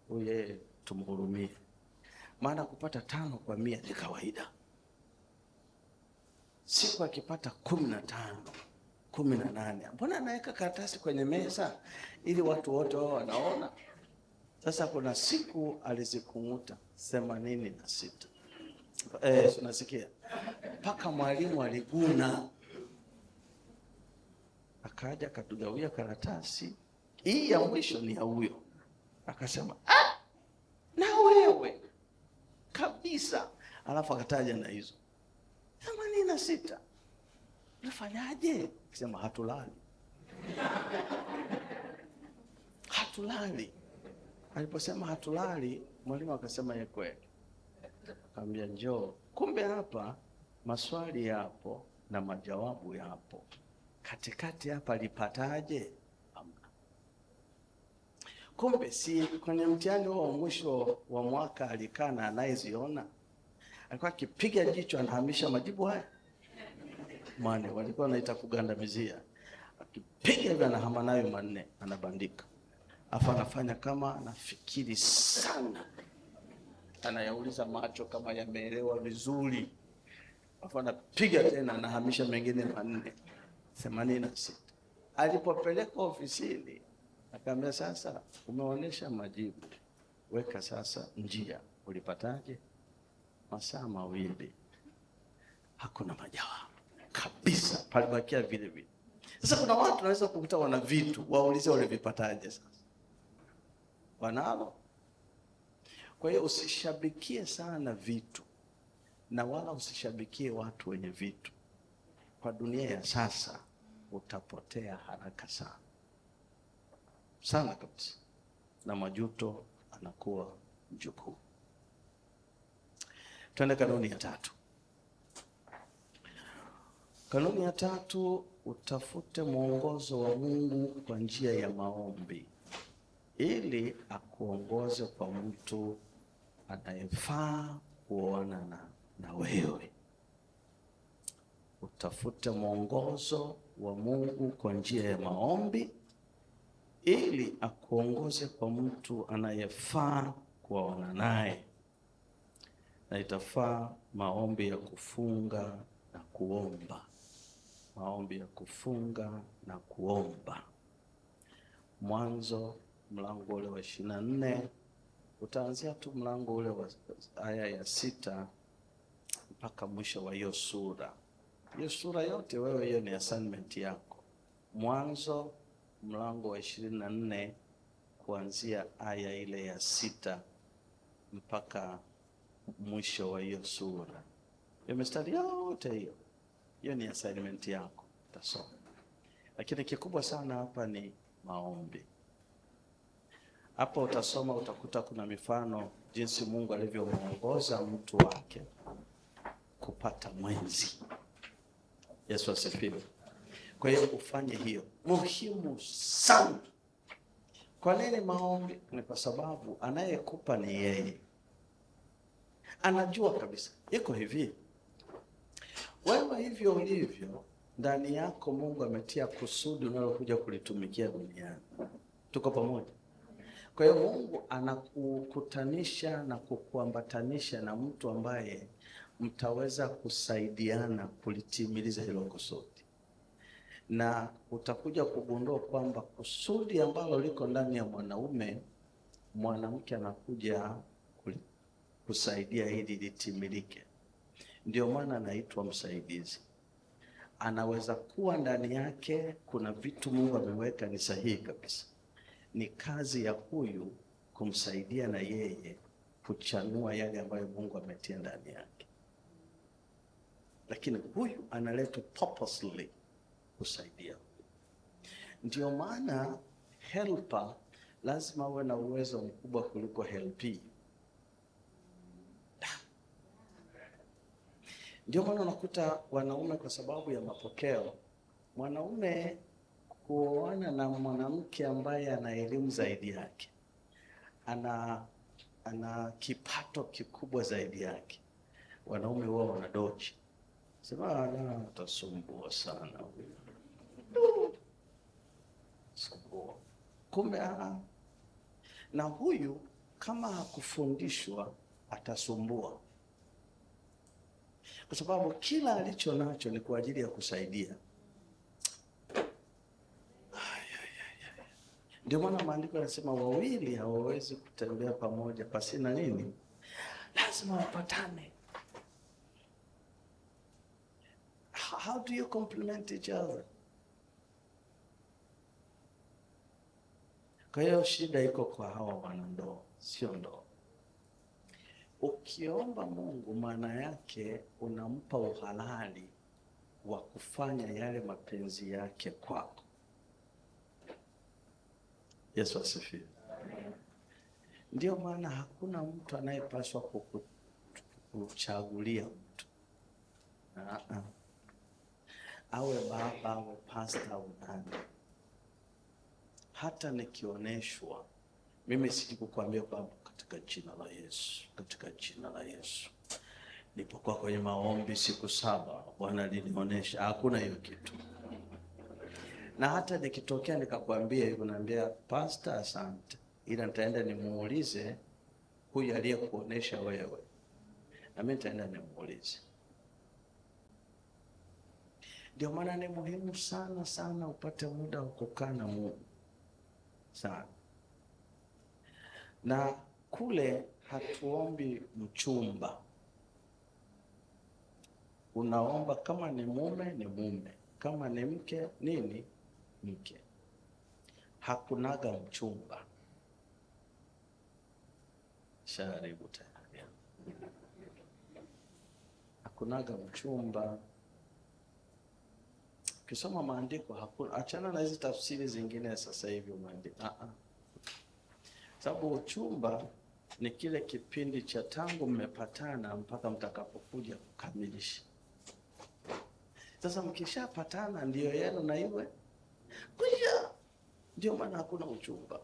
huyu yeye tumhurumie. Maana kupata 5 kwa 100 ni kawaida. Siku akipata 15, 18, mbona anaweka karatasi kwenye meza ili watu wote wao wanaona? Sasa kuna siku alizikumuta 86. Unasikia? Mpaka mwalimu aliguna. Akaja akatugawia karatasi. Hii ya mwisho ni ya huyo. Akasema, na wewe kabisa. Alafu akataja na hizo 86. Unafanyaje? Akasema hatulali. Hatulali. Aliposema hatulali, mwalimu akasema ye kweli. Akamwambia njoo. Kumbe hapa maswali yapo na majawabu yapo. Katikati hapa alipataje? Kumbe si kwenye mtihani wa mwisho wa mwaka alikaa na anayeziona. Alikuwa akipiga jicho anahamisha majibu haya. Maana walikuwa wanaita kugandamizia. Akipiga hivi anahama nayo 4 anabandika. Afa anafanya kama anafikiri sana. Anayauliza macho kama yameelewa vizuri. Afa anapiga tena anahamisha mengine 4. 86. Alipopeleka ofisini akamwambia sasa umeonesha majibu. Weka sasa njia. Ulipataje? Masaa 2. Hakuna majawabu. Kabisa palibakia vile vile. Sasa kuna watu wanaweza kukuta wana vitu, waulize wale vipataje sasa. Wanalo. Kwa hiyo usishabikie sana vitu na wala usishabikie watu wenye vitu. Kwa dunia ya sasa utapotea haraka sana. Sana kabisa. Na majuto anakuwa mjukuu. Tuende kanuni ya 3. Kanuni ya 3, utafute mwongozo wa Mungu kwa njia ya maombi ili akuongoze kwa mtu anayefaa kuoana na wewe. Utafute mwongozo wa Mungu kwa njia ya maombi ili akuongoze kwa mtu anayefaa kuoana naye. Na itafaa maombi ya kufunga na kuomba. Maombi ya kufunga na kuomba. Mwanzo mlango ule wa 24 utaanzia tu mlango ule wa aya ya 6 mpaka mwisho wa hiyo sura. Hiyo sura yote wewe, hiyo ni assignment yako. Mwanzo mlango wa 24 kuanzia aya ile ya 6 mpaka mwisho wa hiyo sura. Hiyo mistari yote hiyo ni assignment yako, utasoma. Lakini kikubwa sana hapa ni maombi. Hapo utasoma, utakuta kuna mifano jinsi Mungu alivyomuongoza mtu wake kupata mwenzi. Yesu asifiwe. Kwa hiyo ufanye hiyo. Muhimu sana. Kwa nini maombi? Ni kwa sababu anayekupa ni yeye. Anajua kabisa. Iko hivi. Wewe hivyo ulivyo, ndani yako Mungu ametia kusudi unalokuja kulitumikia duniani. Tuko pamoja? Kwa hiyo Mungu anakukutanisha na kukuambatanisha na mtu ambaye mtaweza kusaidiana kulitimiliza hilo kusudi. Na utakuja kugundua kwamba kusudi ambalo liko ndani ya mwanaume, mwanamke anakuja kusaidia ili litimilike. Ndio maana anaitwa msaidizi. Anaweza kuwa ndani yake kuna vitu Mungu ameweka ni sahihi kabisa. ni kazi ya huyu kumsaidia na yeye kuchanua yale ambayo Mungu ametia ndani yake, lakini huyu analetwa purposely kusaidia. Ndio maana helper lazima uwe na uwezo mkubwa kuliko helpee. Ndio maana unakuta wanaume, kwa sababu ya mapokeo, mwanaume kuoana na mwanamke ambaye ana elimu zaidi yake, ana kipato kikubwa zaidi yake, wanaume wao wanadochi, sema atasumbua sana sumbua. Kumbe na huyu kama hakufundishwa atasumbua, kwa sababu kila alicho nacho ni kwa ajili ya kusaidia. Ndio maana maandiko yanasema wawili hawawezi kutembea pamoja pasina nini? Lazima wapatane. How do you complement each other? Kwa hiyo shida iko kwa hawa wanandoa, sio ndoa. Ukiomba Mungu, maana yake unampa uhalali wa kufanya yale mapenzi yake kwako. Yesu asifiwe. Ndio maana hakuna mtu anayepaswa kuchagulia mtu. Awe baba, awe pastor, au nani. Hata nikioneshwa, mimi sikukwambia kwamba katika jina la Yesu, katika jina la Yesu. Nilipokuwa kwenye maombi siku 7, Bwana alinionyesha. Hakuna hiyo kitu. Na hata nikitokea nikakwambia hivyo, naambia pastor asante, ila nitaenda nimuulize huyu aliyekuonesha wewe, na mimi nitaenda nimuulize. Ndio maana ni muhimu sana sana upate muda wa kukaa na Mungu sana. Na kule hatuombi mchumba, unaomba kama ni mume ni mume, kama ni mke nini mke. Hakunaga mchumba. Sharibu tena. Hakunaga mchumba. Ukisoma maandiko hakuna, achana na hizi tafsiri zingine sasa hivi maandiko. Sababu uchumba ni kile kipindi cha tangu mmepatana mpaka mtakapokuja kukamilisha. Sasa mkishapatana ndio yenu na iwe kuja. Ndio maana hakuna uchumba.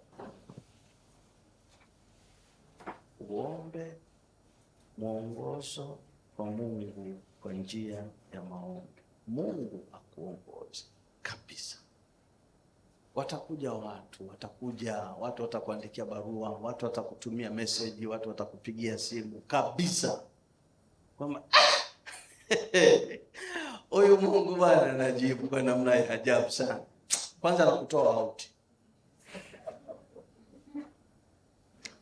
Uombe mwongozo kwa Mungu kwa njia ya maombi. Mungu akuongoze kabisa. Watakuja watu watakuandikia barua, watu watakutumia message, watu watakupigia simu kabisa. Kwamba huyu Mungu bwana anajibu kwa namna ya ajabu sana. Kwanza nakutoa out,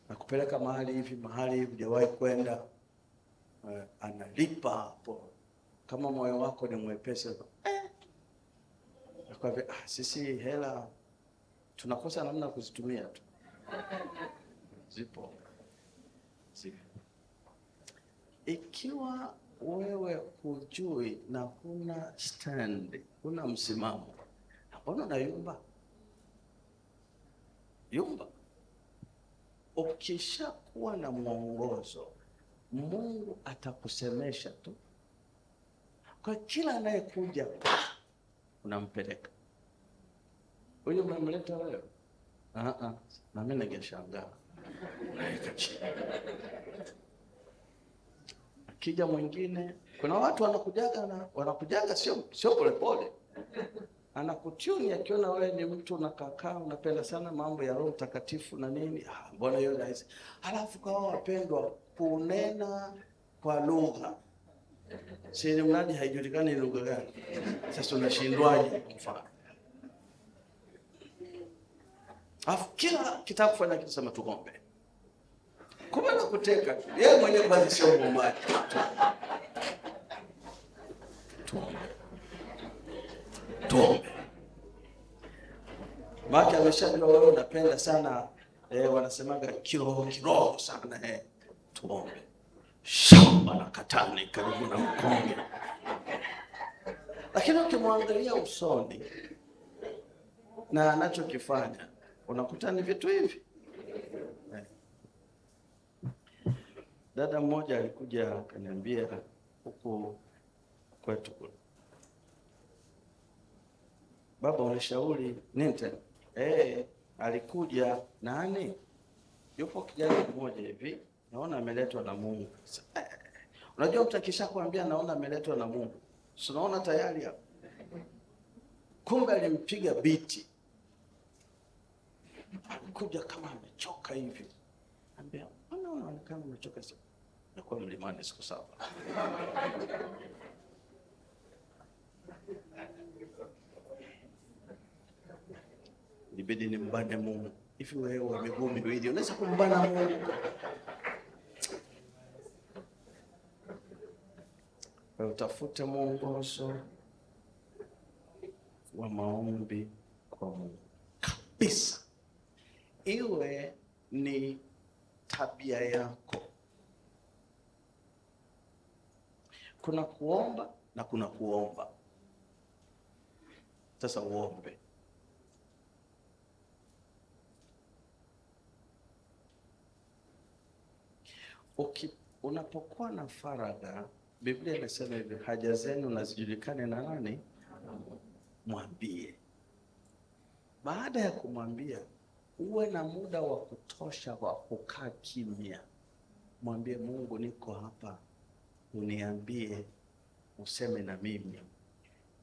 nakupeleka mahali hivi hujawahi kwenda, analipa hapo. Kama moyo wako ni mwepesi, nakwambia sisi hela tunakosa namna kuzitumia tu. Zipo. Ikiwa wewe hujui na huna stand, huna msimamo, mbona unayumba? Yumba. Ukishakuwa na mwongozo, Mungu atakusemesha tu. Kwa kila anayekuja unampeleka. Huyu umemleta wewe? Na mimi ningeshangaa. Akija mwingine, kuna watu wanakujaga sio polepole. Anakutuni akiona wewe ni mtu unakaa unapenda sana mambo ya Roho Mtakatifu na nini. Mbona hiyo rahisi? Halafu kwa wapendwa, kunena kwa lugha. Si mradi haijulikani ni lugha gani. Sasa unashindwaje mfano? Afu kila kitaka kufanya kitu sema tuombe. Kumbe na kuteka. Yeye mwenyewe basi sio mwombaji. Tuombe. Maana ameshajua wewe unapenda sana wanasemaga kiroho sana tuombe. Shamba la katani karibu na mkonge. Lakini ukimwangalia usoni na anachokifanya unakuta ni vitu hivi. Dada mmoja alikuja akaniambia huku kwetu kule, baba unishauri nini tena? Alikuja nani? Yupo kijana mmoja hivi, naona ameletwa na Mungu. Unajua mtu akishakwambia naona ameletwa na Mungu, si unaona tayari hapo. Kumbe alimpiga biti. Alikuja kama amechoka hivi. Ambia, unaonekana umechoka sana. Nakuwa mlimani siku 7. Libidi nimbane Mungu. Hivi wewe wa miguu miwili unaweza kumbana Mungu? Wewe utafute mwongozo wa maombi kwa Mungu kabisa, iwe ni tabia yako. Kuna kuomba na kuna kuomba. Sasa uombe. Unapokuwa na faragha, Biblia inasema hivi, haja zenu na zijulikane na nani? Mwambie. Baada ya kumwambia, uwe na muda wa kutosha wa kukaa kimya. Mwambie Mungu, niko hapa, uniambie, useme na mimi.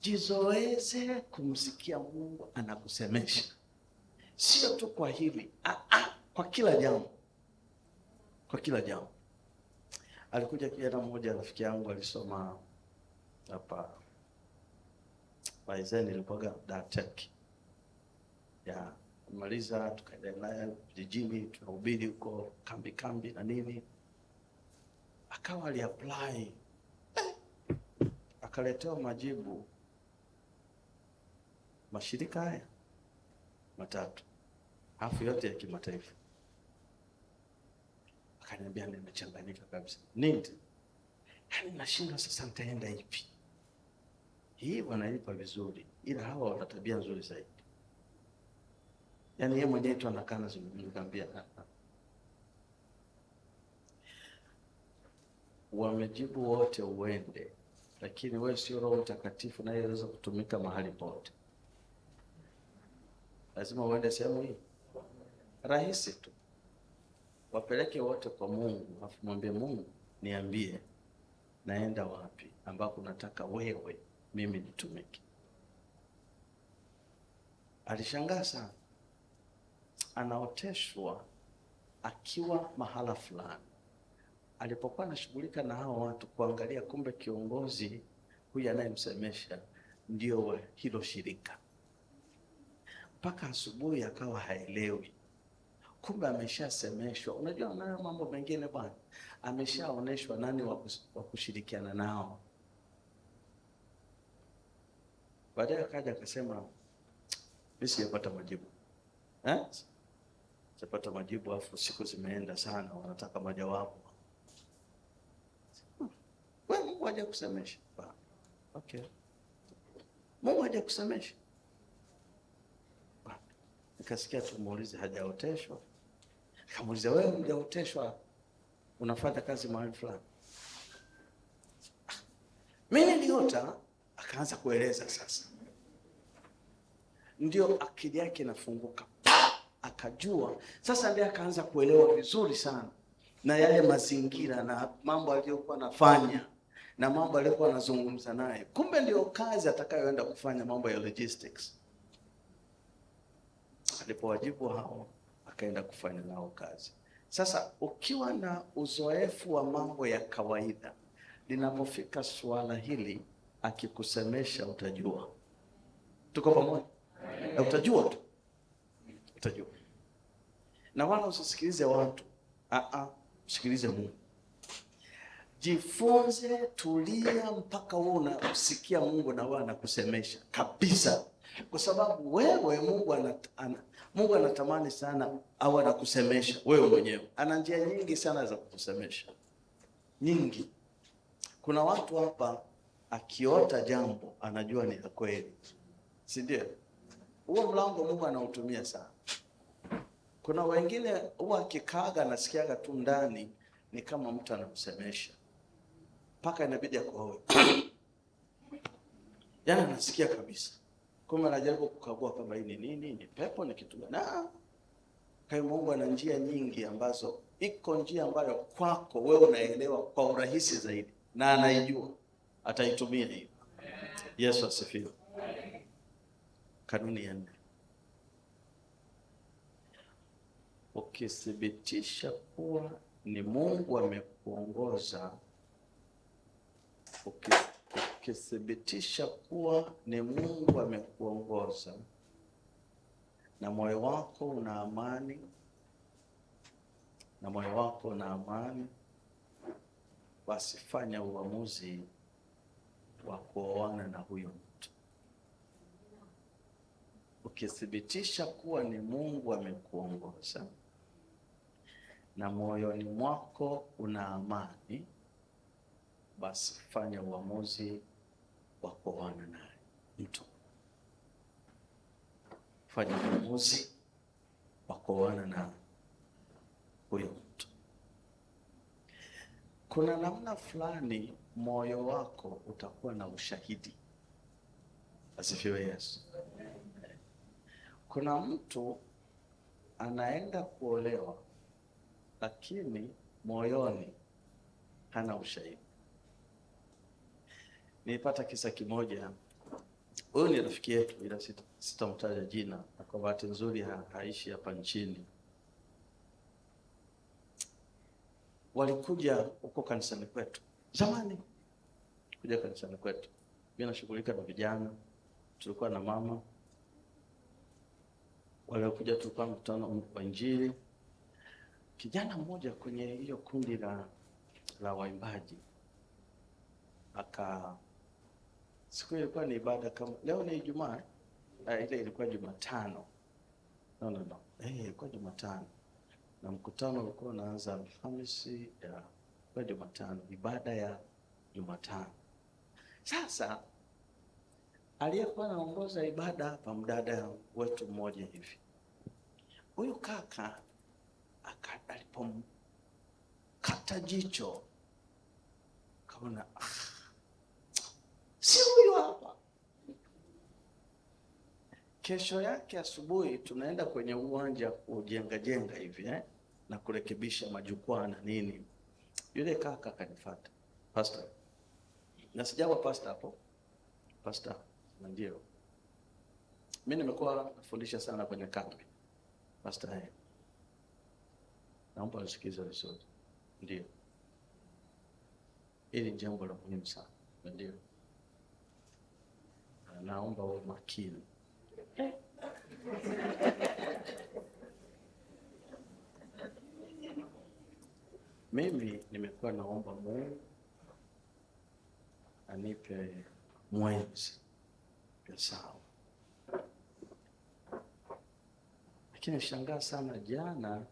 Jizoeze kumsikia Mungu anakusemesha. Sio tu kwa hili, kwa kila jambo. Kwa kila jambo. Alikuja kijana mmoja rafiki yangu alisoma hapa Maizeni, nilipoga Datek. Maliza tukaenda naye vijijini, tunahubiri huko kambi na nini. Akawa aliapply. Akaletewa majibu mashirika haya 3. Hafu yote ya kimataifa. Akaniambia nimechanganyika kabisa. Nini? Yaani nashindwa sasa nitaenda ipi? Hii wanalipa vizuri, ila hawa wana tabia nzuri zaidi. Yaani yeye mwenyewe tu anakana zimeniambia wamejibu wote uende, lakini wewe sio Roho Mtakatifu na yeye anaweza kutumika mahali pote. Lazima uende sehemu hii. Rahisi tu. Wapeleke wote kwa Mungu, afu mwambie Mungu, niambie naenda wapi ambako nataka wewe mimi nitumike. Alishangaa sana. Anaoteshwa akiwa mahala fulani. Alipokuwa anashughulika na hao watu kuangalia, kumbe kiongozi huyu anayemsemesha ndio wa hilo shirika. Mpaka asubuhi akawa haelewi. Kumbe ameshasemeshwa. Unajua nayo mambo mengine bwana, ameshaoneshwa nani wa kushirikiana nao. Baadaye akaja akasema, mimi sijapata majibu. Sijapata majibu, afu siku zimeenda sana, wanataka majawabu. Wewe Mungu haja kusemesha. Okay. Mungu haja kusemesha. Nikasikia tumuulize hajaoteshwa. Kamuuliza, wewe hujaoteshwa, unafanya kazi mahali fulani? Mimi niliota. Akaanza kueleza sasa. Ndio akili yake inafunguka. Akajua. Sasa ndiye akaanza kuelewa vizuri sana. Na yale mazingira na mambo aliyokuwa anafanya na mambo aliyokuwa anazungumza naye. Kumbe ndio kazi atakayoenda kufanya, mambo ya logistics. Alipowajibu hao, akaenda kufanya nao kazi. Sasa ukiwa na uzoefu wa mambo ya kawaida, linapofika swala hili akikusemesha utajua. Tuko pamoja? Na utajua tu. Utajua. Na wala usisikilize watu. Sikilize Mungu. Jifunze, tulia mpaka wewe unasikia Mungu na wewe anakusemesha kabisa. kwa sababu wewe Mungu anatamani sana au anakusemesha wewe mwenyewe. Ana njia nyingi sana za kukusemesha, nyingi. Kuna watu hapa akiota jambo anajua ni la kweli, si ndio? Huo mlango Mungu anautumia sana. Kuna wengine huwa akikaaga nasikiaga tu ndani ni kama mtu anamsemesha, mpaka inabidi akohoe. Yaani anasikia kabisa. Kumbe anajaribu kukagua kama hii ni nini, ni pepo, ni kitu gani. Kwa Mungu ana njia nyingi ambazo, iko njia ambayo kwako wewe unaelewa kwa urahisi zaidi na anaijua, ataitumia hiyo. Yesu asifiwe. Kanuni ya 4. Ukithibitisha kuwa ni Mungu amekuongoza, ukithibitisha kuwa ni Mungu amekuongoza na moyo wako una amani, basi fanya uamuzi wa kuoana na huyo mtu. Ukithibitisha kuwa ni Mungu amekuongoza na moyoni mwako una amani, basi fanya uamuzi wa kuoana naye mtu. Fanya uamuzi wa kuoana na huyo mtu. Kuna namna fulani moyo wako utakuwa na ushahidi. Asifiwe Yesu. Kuna mtu anaenda kuolewa lakini moyoni hana ushahidi. Nilipata kisa kimoja. Huyu ni rafiki yetu, ila sitamtaja jina, na kwa bahati nzuri haishi hapa nchini. Walikuja huko kanisani kwetu zamani, kuja kanisani kwetu. Mimi nashughulika na vijana, tulikuwa na mama. Walikuja, tulikuwa mkutano wa Injili. Kijana mmoja kwenye hiyo kundi la waimbaji siku ilikuwa ni ibada, kama leo ni Ijumaa, ile ilikuwa Jumatano. No. Ilikuwa Jumatano. Na mkutano ulikuwa unaanza Alhamisi kwa Jumatano, ibada ya Jumatano. Sasa aliyekuwa anaongoza ibada hapa, mdada wetu mmoja hivi. Huyu kaka alipomkata jicho kaona si huyu hapa. Kesho yake asubuhi tunaenda kwenye uwanja kujenga hivi na kurekebisha majukwaa na nini. Yule kaka akanifuata, pastor. Na sijawa pastor hapo. Pastor, ndio. Mimi nimekuwa nafundisha sana kwenye kambi. Pastor, naomba usikize vizuri. Ndio. Hili ni jambo la muhimu sana. Ndio. Naomba uwe makini. Mimi nimekuwa naomba Mungu anipe mwenzi sawa. Lakini shangaa sana, jana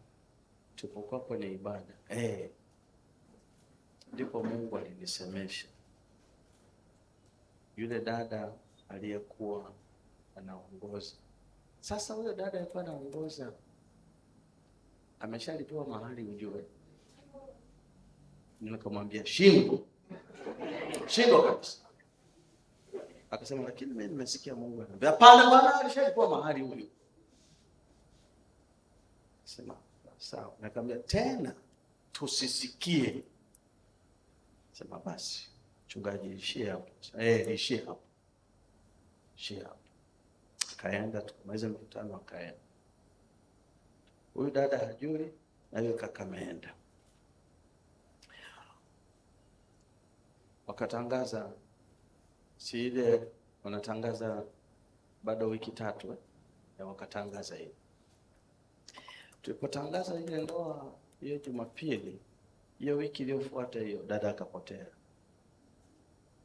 tulipokuwa kwenye ibada ndipo Mungu alinisemesha. Yule dada aliyekuwa anaongoza. Sasa huyo dada alikuwa anaongoza ameshalipewa mahali, ujue. Nikamwambia shindwa kabisa. Akasema lakini mimi nimesikia Mungu anambia hapana bwana, alishalipewa mahali huyo. Sema sawa. Nikamwambia tena tusisikie. Sema basi mchungaji, ishie hapo. Ishie hapo. Kaenda, tukamaliza mkutano, akaenda. Huyu dada hajui na yule kaka ameenda. Wakatangaza, si ile wanatangaza baada wiki 3 ya wakatangaza hiyo. Tulipotangaza ile ndoa hiyo Jumapili, hiyo wiki iliyofuata hiyo dada akapotea.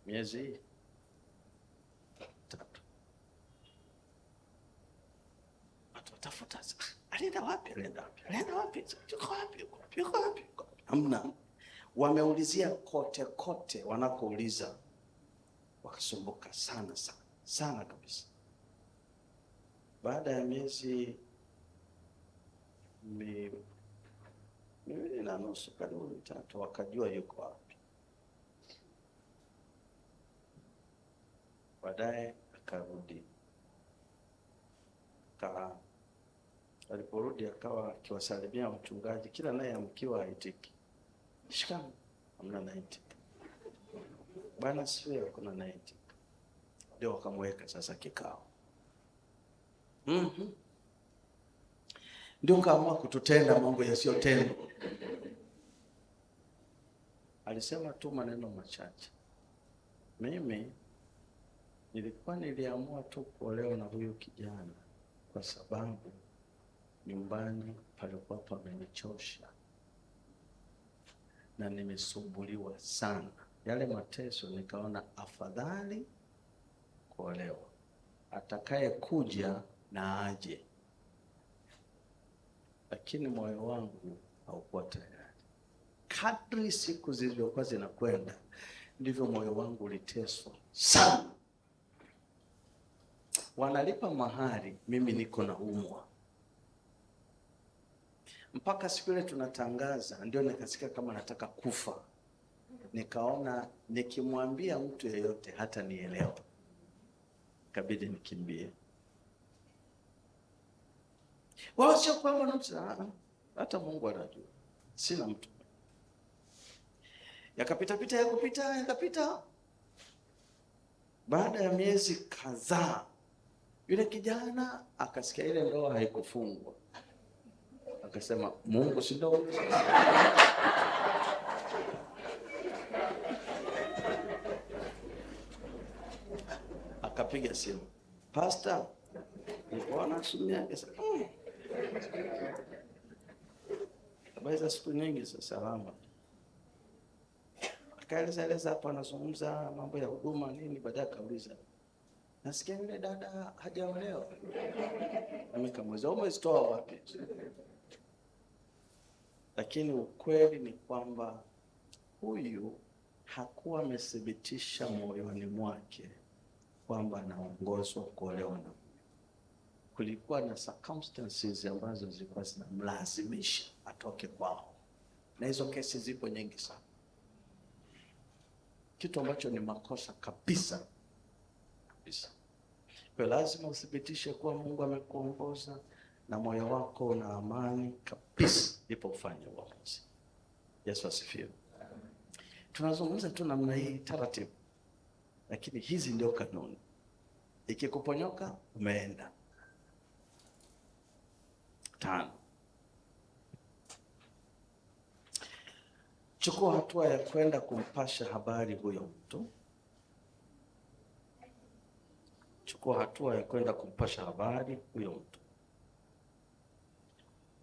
Miezi 3. watu watafuta, alienda wapi? Yuko wapi? Hamna. Wameulizia kote kote wanakouliza, wakasumbuka sana kabisa. Baada ya miezi miwili na nusu, karibu mitatu, wakajua yuko wapi. Baadaye akarudi. Aliporudi akawa akiwasalimia wachungaji, kila naye amkiwa haitiki. Shikamoo, hamna naitika. Bwana siwe kuna naitika. Ndio wakamweka sasa kikao. Ndio kaamua kututenda mambo yasiyotendwa. Alisema tu maneno machache. Mimi niliamua tu kuolewa na huyu kijana kwa sababu nyumbani palikuwa pamenichosha na nimesumbuliwa sana. Yale mateso, nikaona afadhali kuolewa. Atakaye kuja na aje. Lakini moyo wangu haukuwa tayari. Kadri siku zilivyokuwa zinakwenda, ndivyo moyo wangu uliteswa sana. Wanalipa mahari, mimi niko na umwa. Mpaka siku ile tunatangaza, ndio nikasikia kama nataka kufa. Nikaona nikimwambia mtu yeyote hata nielewa. Kabidi nikimbie. Wao sio kwamba namsa, hata Mungu anajua. Sina mtu. Yakapita. Baada ya miezi kadhaa, yule kijana akasikia ile ndoa haikufungwa. Akasema, Mungu si ndoa. Akapiga simu. Pastor, nilikuwa nasumia akasema, habari za siku nyingi sasa, salama. Akaeleza hapa, anazungumza mambo ya huduma nini. Baadaye akauliza, nasikia yule dada hajaolewa. Nikamwambia, umezitoa wapi? Lakini ukweli ni kwamba huyu hakuwa amethibitisha moyoni mwake kwamba anaongozwa kuolewa na. Kulikuwa na circumstances ambazo zilikuwa zinamlazimisha atoke kwao. Na hizo kesi zipo nyingi sana. Kitu ambacho ni makosa kabisa. Kwa lazima uthibitishe kuwa Mungu amekuongoza na moyo wako una amani kabisa, ndipo ufanye uamuzi. Yesu asifiwe. Tunazungumza tu namna hii taratibu. Lakini hizi ndio kanuni. Ikikuponyoka umeenda. 5. Chukua hatua ya kwenda kumpasha habari huyo mtu.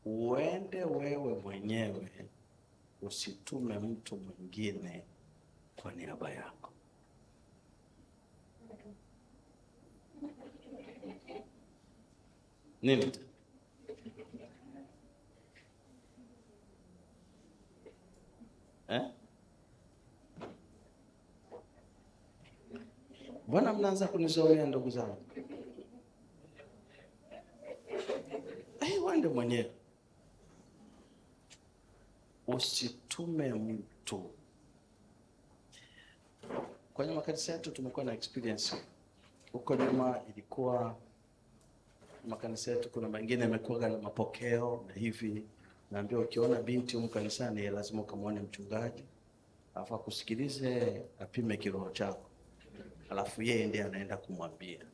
Uende wewe mwenyewe, usitume mtu mwingine kwa niaba yako. Nini? Mbona mnaanza kunizoea ndugu zangu? Wende mwenyewe. Usitume mtu. Kwenye makanisa yetu tumekuwa na experience. Huko nyuma ilikuwa makanisa yetu kuna mengine yamekuwa na mapokeo na hivi. Naambia ukiona binti huko kanisani lazima ukamwone mchungaji. Alafu akusikilize, apime kiroho chako. Alafu yeye ndiye anaenda kumwambia.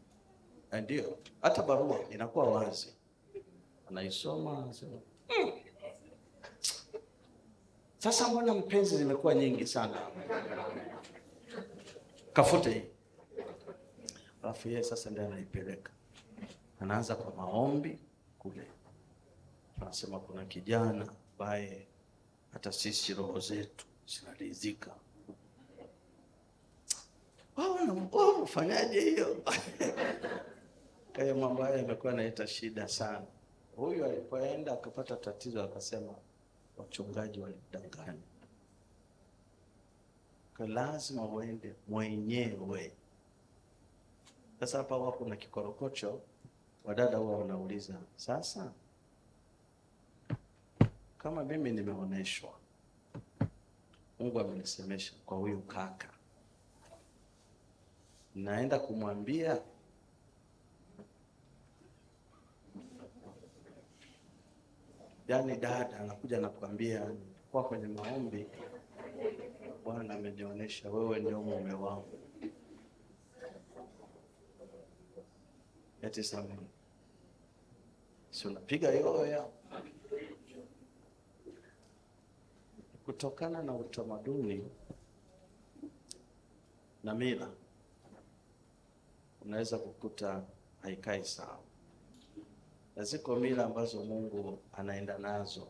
Ndio, hata barua inakuwa wazi. Anaisoma, anasema, sasa mbona mpenzi zimekuwa nyingi sana? Kafute hii. Alafu yeye sasa ndiye anaipeleka. Anaanza kwa maombi kule. Anasema kuna kijana ambaye hata sisi roho zetu zinaridhika. Wao ufanyaje hiyo? Kaya mambo haya yamekuwa yanaleta shida sana. Huyu alipoenda akapata tatizo, akasema wachungaji walidanganya, kwa lazima uende mwenyewe. Sasa hapa huwa kuna kikorokocho, wadada huwa wanauliza, sasa kama mimi nimeoneshwa, Mungu amenisemesha kwa huyu kaka, naenda kumwambia yaani dada anakuja na kuambia kwa kwenye maombi, Bwana amenionyesha wewe ndio mume wangu. Eti sasa si unapiga yoya? Kutokana na utamaduni na mila, unaweza kukuta haikai sawa. Na ziko mila ambazo Mungu anaenda nazo,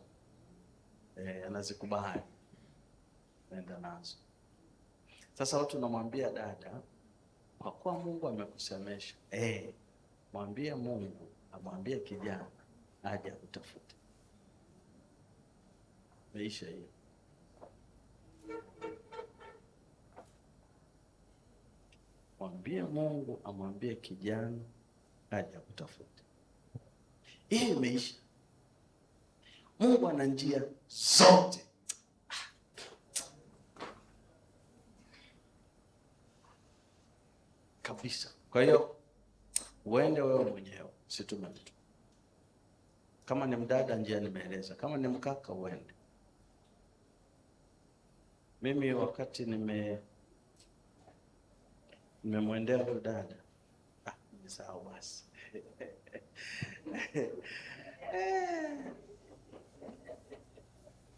anazikubali, anaenda nazo. Sasa watu namwambia dada, kwa kuwa Mungu amekusemesha, mwambie Mungu amwambie kijana aje akutafute. Maisha hiyo. Mwambie Mungu amwambie kijana aje akutafute. Hii imeisha. Mungu ana njia zote. Kabisa. Kwa hiyo uende wewe mwenyewe, usitume mtu. Kama ni mdada, njia nimeeleza. Kama ni mkaka, uende. Mimi wakati nimemwendea huyo dada, nimesahau basi.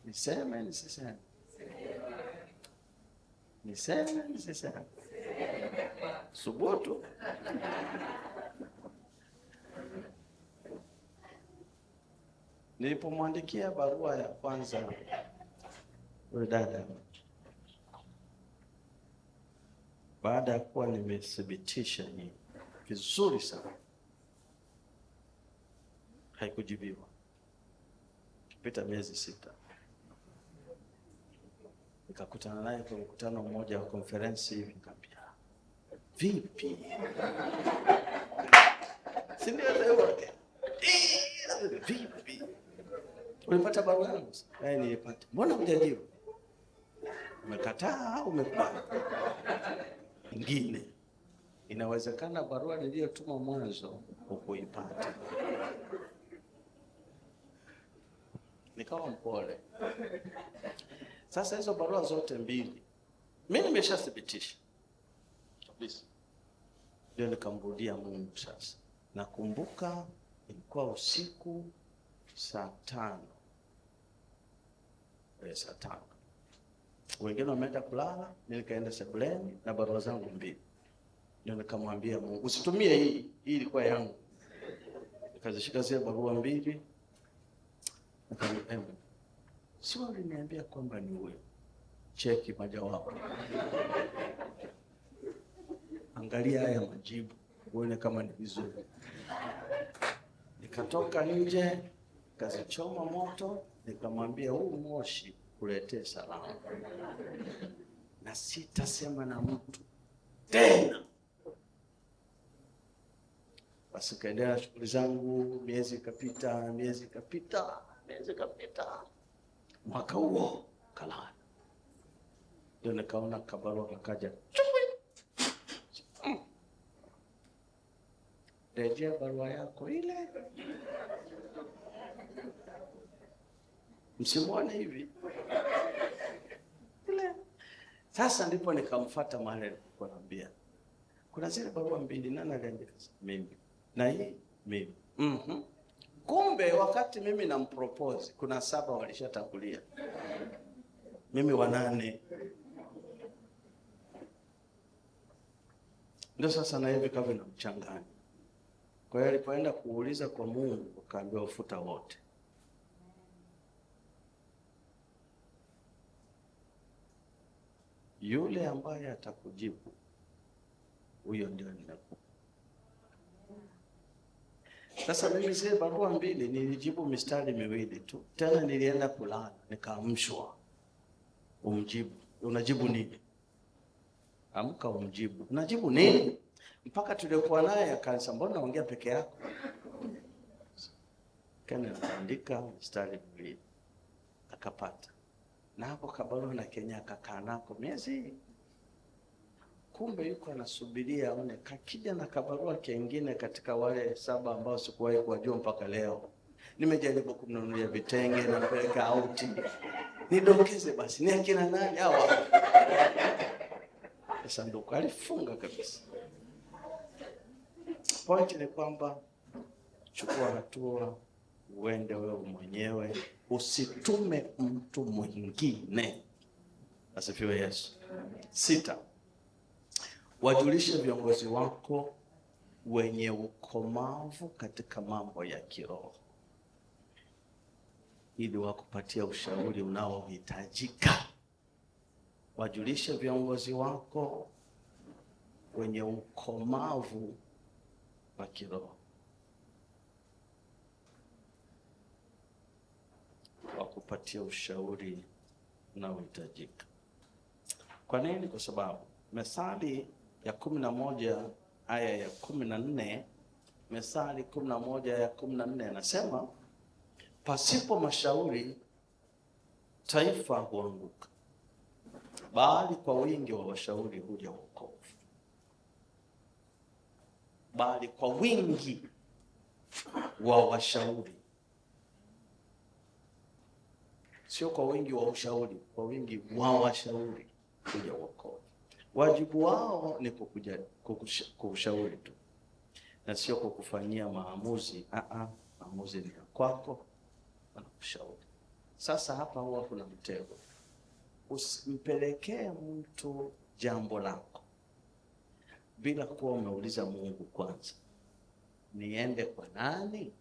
Niseme nisiseme? Niseme nisiseme? Subutu. Nilipomwandikia barua ya kwanza huyo dada, baada ya kuwa nimethibitisha hii vizuri sana, haikujibiwa. Kupita miezi 6, nikakutana naye kwa mkutano mmoja wa konferensi hivi, nikamwambia, vipi? Si ndio leo? Vipi? Ulipata barua yangu? Nilipata. Mbona hujajibu? Umekataa au umekubali? Ingine, inawezekana barua niliyotuma mwanzo hukuipata. Nikawa mpole. Sasa hizo barua zote mbili mimi nimeshathibitisha kabisa. Ndio nikamrudia Mungu sasa. Nakumbuka ilikuwa usiku saa 5. Saa 5. Wengine wameenda kulala, nikaenda sebuleni na barua zangu mbili. Ndio nikamwambia Mungu, usitumie hii ilikuwa yangu. Nikazishika zile barua mbili. Nikamwambia, sio uliniambia kwamba ni wewe? Cheki majawabu. Angalia haya majibu, uone kama ni vizuri. Nikatoka nje, kazichoma moto, nikamwambia huu moshi kuletee salama. Na sitasema na mtu tena. Basi kaendelea shughuli zangu, miezi ikapita. Mwaka huo kalani. Ndio nikaona kabarua kakaja. Rejea barua yako ile. Msimuone hivi. Ile. Sasa ndipo nikamfuata mahali nilikwambia. Kuna zile barua mbili, nani aliandika? Mimi. Na hii mimi. Kumbe wakati mimi nampropose kuna 7 walishatakulia. Mimi wa 8. Ndio sasa na hivi kama na mchangani. Kwa hiyo alipoenda kuuliza kwa Mungu, akaambiwa ufuta wote. Yule ambaye atakujibu, huyo ndio ninakupa. Sasa mimi zile barua mbili nilijibu mistari miwili tu, tena nilienda kulala nikaamshwa. Umjibu, unajibu nini? Amka umjibu. Unajibu nini? Mpaka tuliokuwa naye akanisa, mbona unaongea peke yako? Kana anaandika mistari miwili akapata. Na hapo kabarua na Kenya akakaa nako miezi. Kumbe yuko anasubiria aone kakija na kabarua kingine katika wale 7 ambao sikuwahi kuwajua mpaka leo. Nimejaribu kumnunulia vitenge na kupeleka auti. Nidokeze basi ni akina nani hawa? Sanduku alifunga kabisa. Point ni kwamba chukua hatua, uende wewe mwenyewe, usitume mtu mwingine. Asifiwe Yesu. 6. Wajulishe viongozi wako wenye ukomavu katika mambo ya kiroho ili wakupatia ushauri unaohitajika. Wajulishe viongozi wako wenye ukomavu wa kiroho wakupatia ushauri unaohitajika. Kwa nini? Kwa sababu Methali ya 11 aya ya 14, Methali 11 ya 14 anasema, pasipo mashauri taifa huanguka, bali kwa wingi wa washauri huja wokovu. Bali kwa wingi wa washauri, sio kwa wingi wa ushauri, kwa wingi wa washauri huja wokovu. Wajibu wao ni kukushauri tu na sio kukufanyia maamuzi. Maamuzi ni ya kwako, wanakushauri. Sasa hapa huwa kuna mtego. Usimpelekee mtu jambo lako bila kuwa umeuliza Mungu kwanza, niende kwa nani?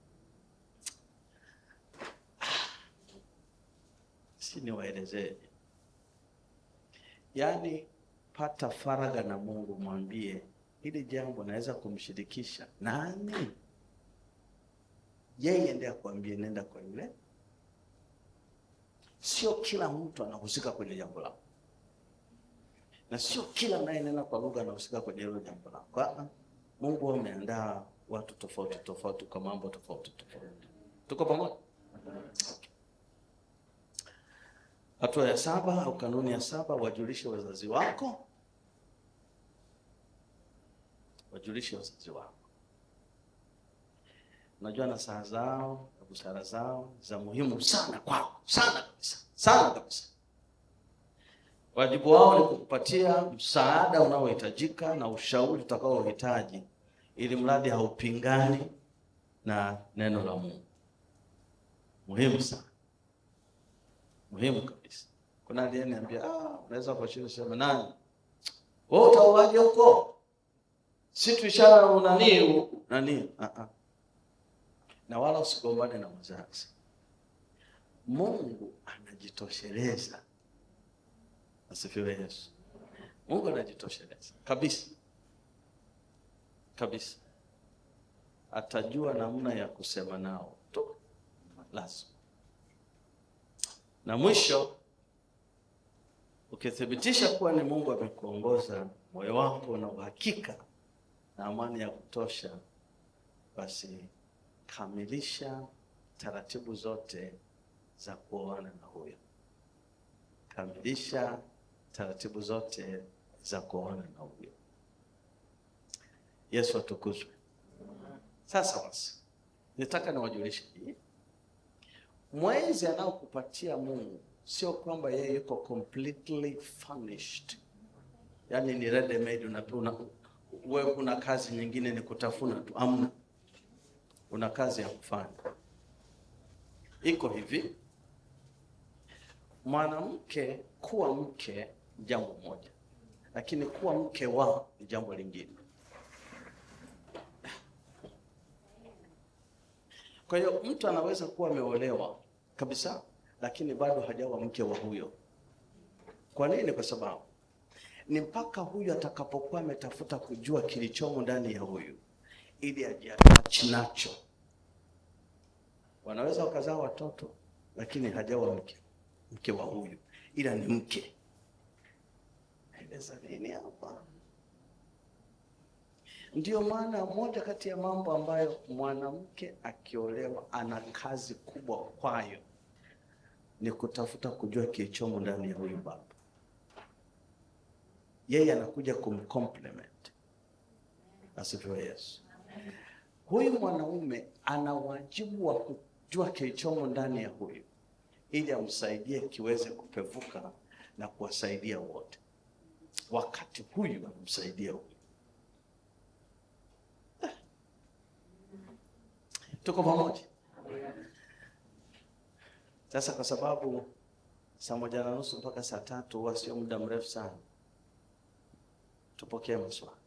Si niwaelezee. Yaani pata faragha na Mungu, mwambie hili jambo naweza kumshirikisha nani? Yeye ndiye akwambie nenda kwa yule. Sio kila mtu anahusika kwenye jambo lako, na sio kila anayenena kwa lugha anahusika kwenye hilo jambo lako. Mungu ameandaa watu tofauti tofauti kwa mambo tofauti tofauti. Tuko pamoja? Hatua ya 7 au kanuni ya 7, wajulishe wazazi wako. Wajulishe wazazi wako. Unajua na saa zao na busara zao za muhimu sana kwako, sana kabisa, sana kabisa. Wajibu wao ni kukupatia msaada unaohitajika na ushauri utakaohitaji, ili mradi haupingani na neno la Mungu. Muhimu sana, muhimu kabisa. Kuna aliyeniambia unaweza kwa shule sema nani wewe utawaje huko, si tu ishara nani. Na wala usigombane na wazazi. Mungu anajitosheleza. Asifiwe Yesu. Mungu anajitosheleza kabisa kabisa. Atajua namna ya kusema nao tu, lazima. Na mwisho, ukithibitisha kuwa ni Mungu amekuongoza, moyo wako na uhakika na amani ya kutosha, basi kamilisha taratibu zote za kuoana na huyo. Kamilisha taratibu zote za kuoana na huyo. Yesu atukuzwe. Sasa basi, nitaka niwajulishe hii. Mwenzi anaokupatia Mungu sio kwamba yeye yuko completely furnished. Yaani ni ready made, wewe kuna kazi nyingine ni kutafuna tu. Amna. Una kazi ya kufanya. Iko hivi. Mwanamke kuwa mke jambo moja, lakini kuwa mke wa ni jambo lingine. Kwa hiyo mtu anaweza kuwa ameolewa kabisa lakini bado hajawa mke wa huyo. Kwa nini? Kwa sababu ni mpaka huyu atakapokuwa ametafuta kujua kilichomo ndani ya huyu ili ajiache nacho wanaweza wakazaa watoto, lakini hajawa mke wa huyu, ila ni mke. Eleza nini hapa? Ndiyo maana moja kati ya mambo ambayo mwanamke akiolewa ana kazi kubwa kwayo ni kutafuta kujua kilichomo ndani ya huyu baba. Yeye anakuja kumcomplement. Asifiwe Yesu. Huyu mwanaume ana wajibu wa kujua kilichomo ndani ya huyu ili amsaidie kiweze kupevuka na kuwasaidia wote, wakati huyu anamsaidia huyu. Tuko pamoja? Sasa kwa sababu 1:30 mpaka 3 huwa sio muda mrefu sana, tupokee maswali.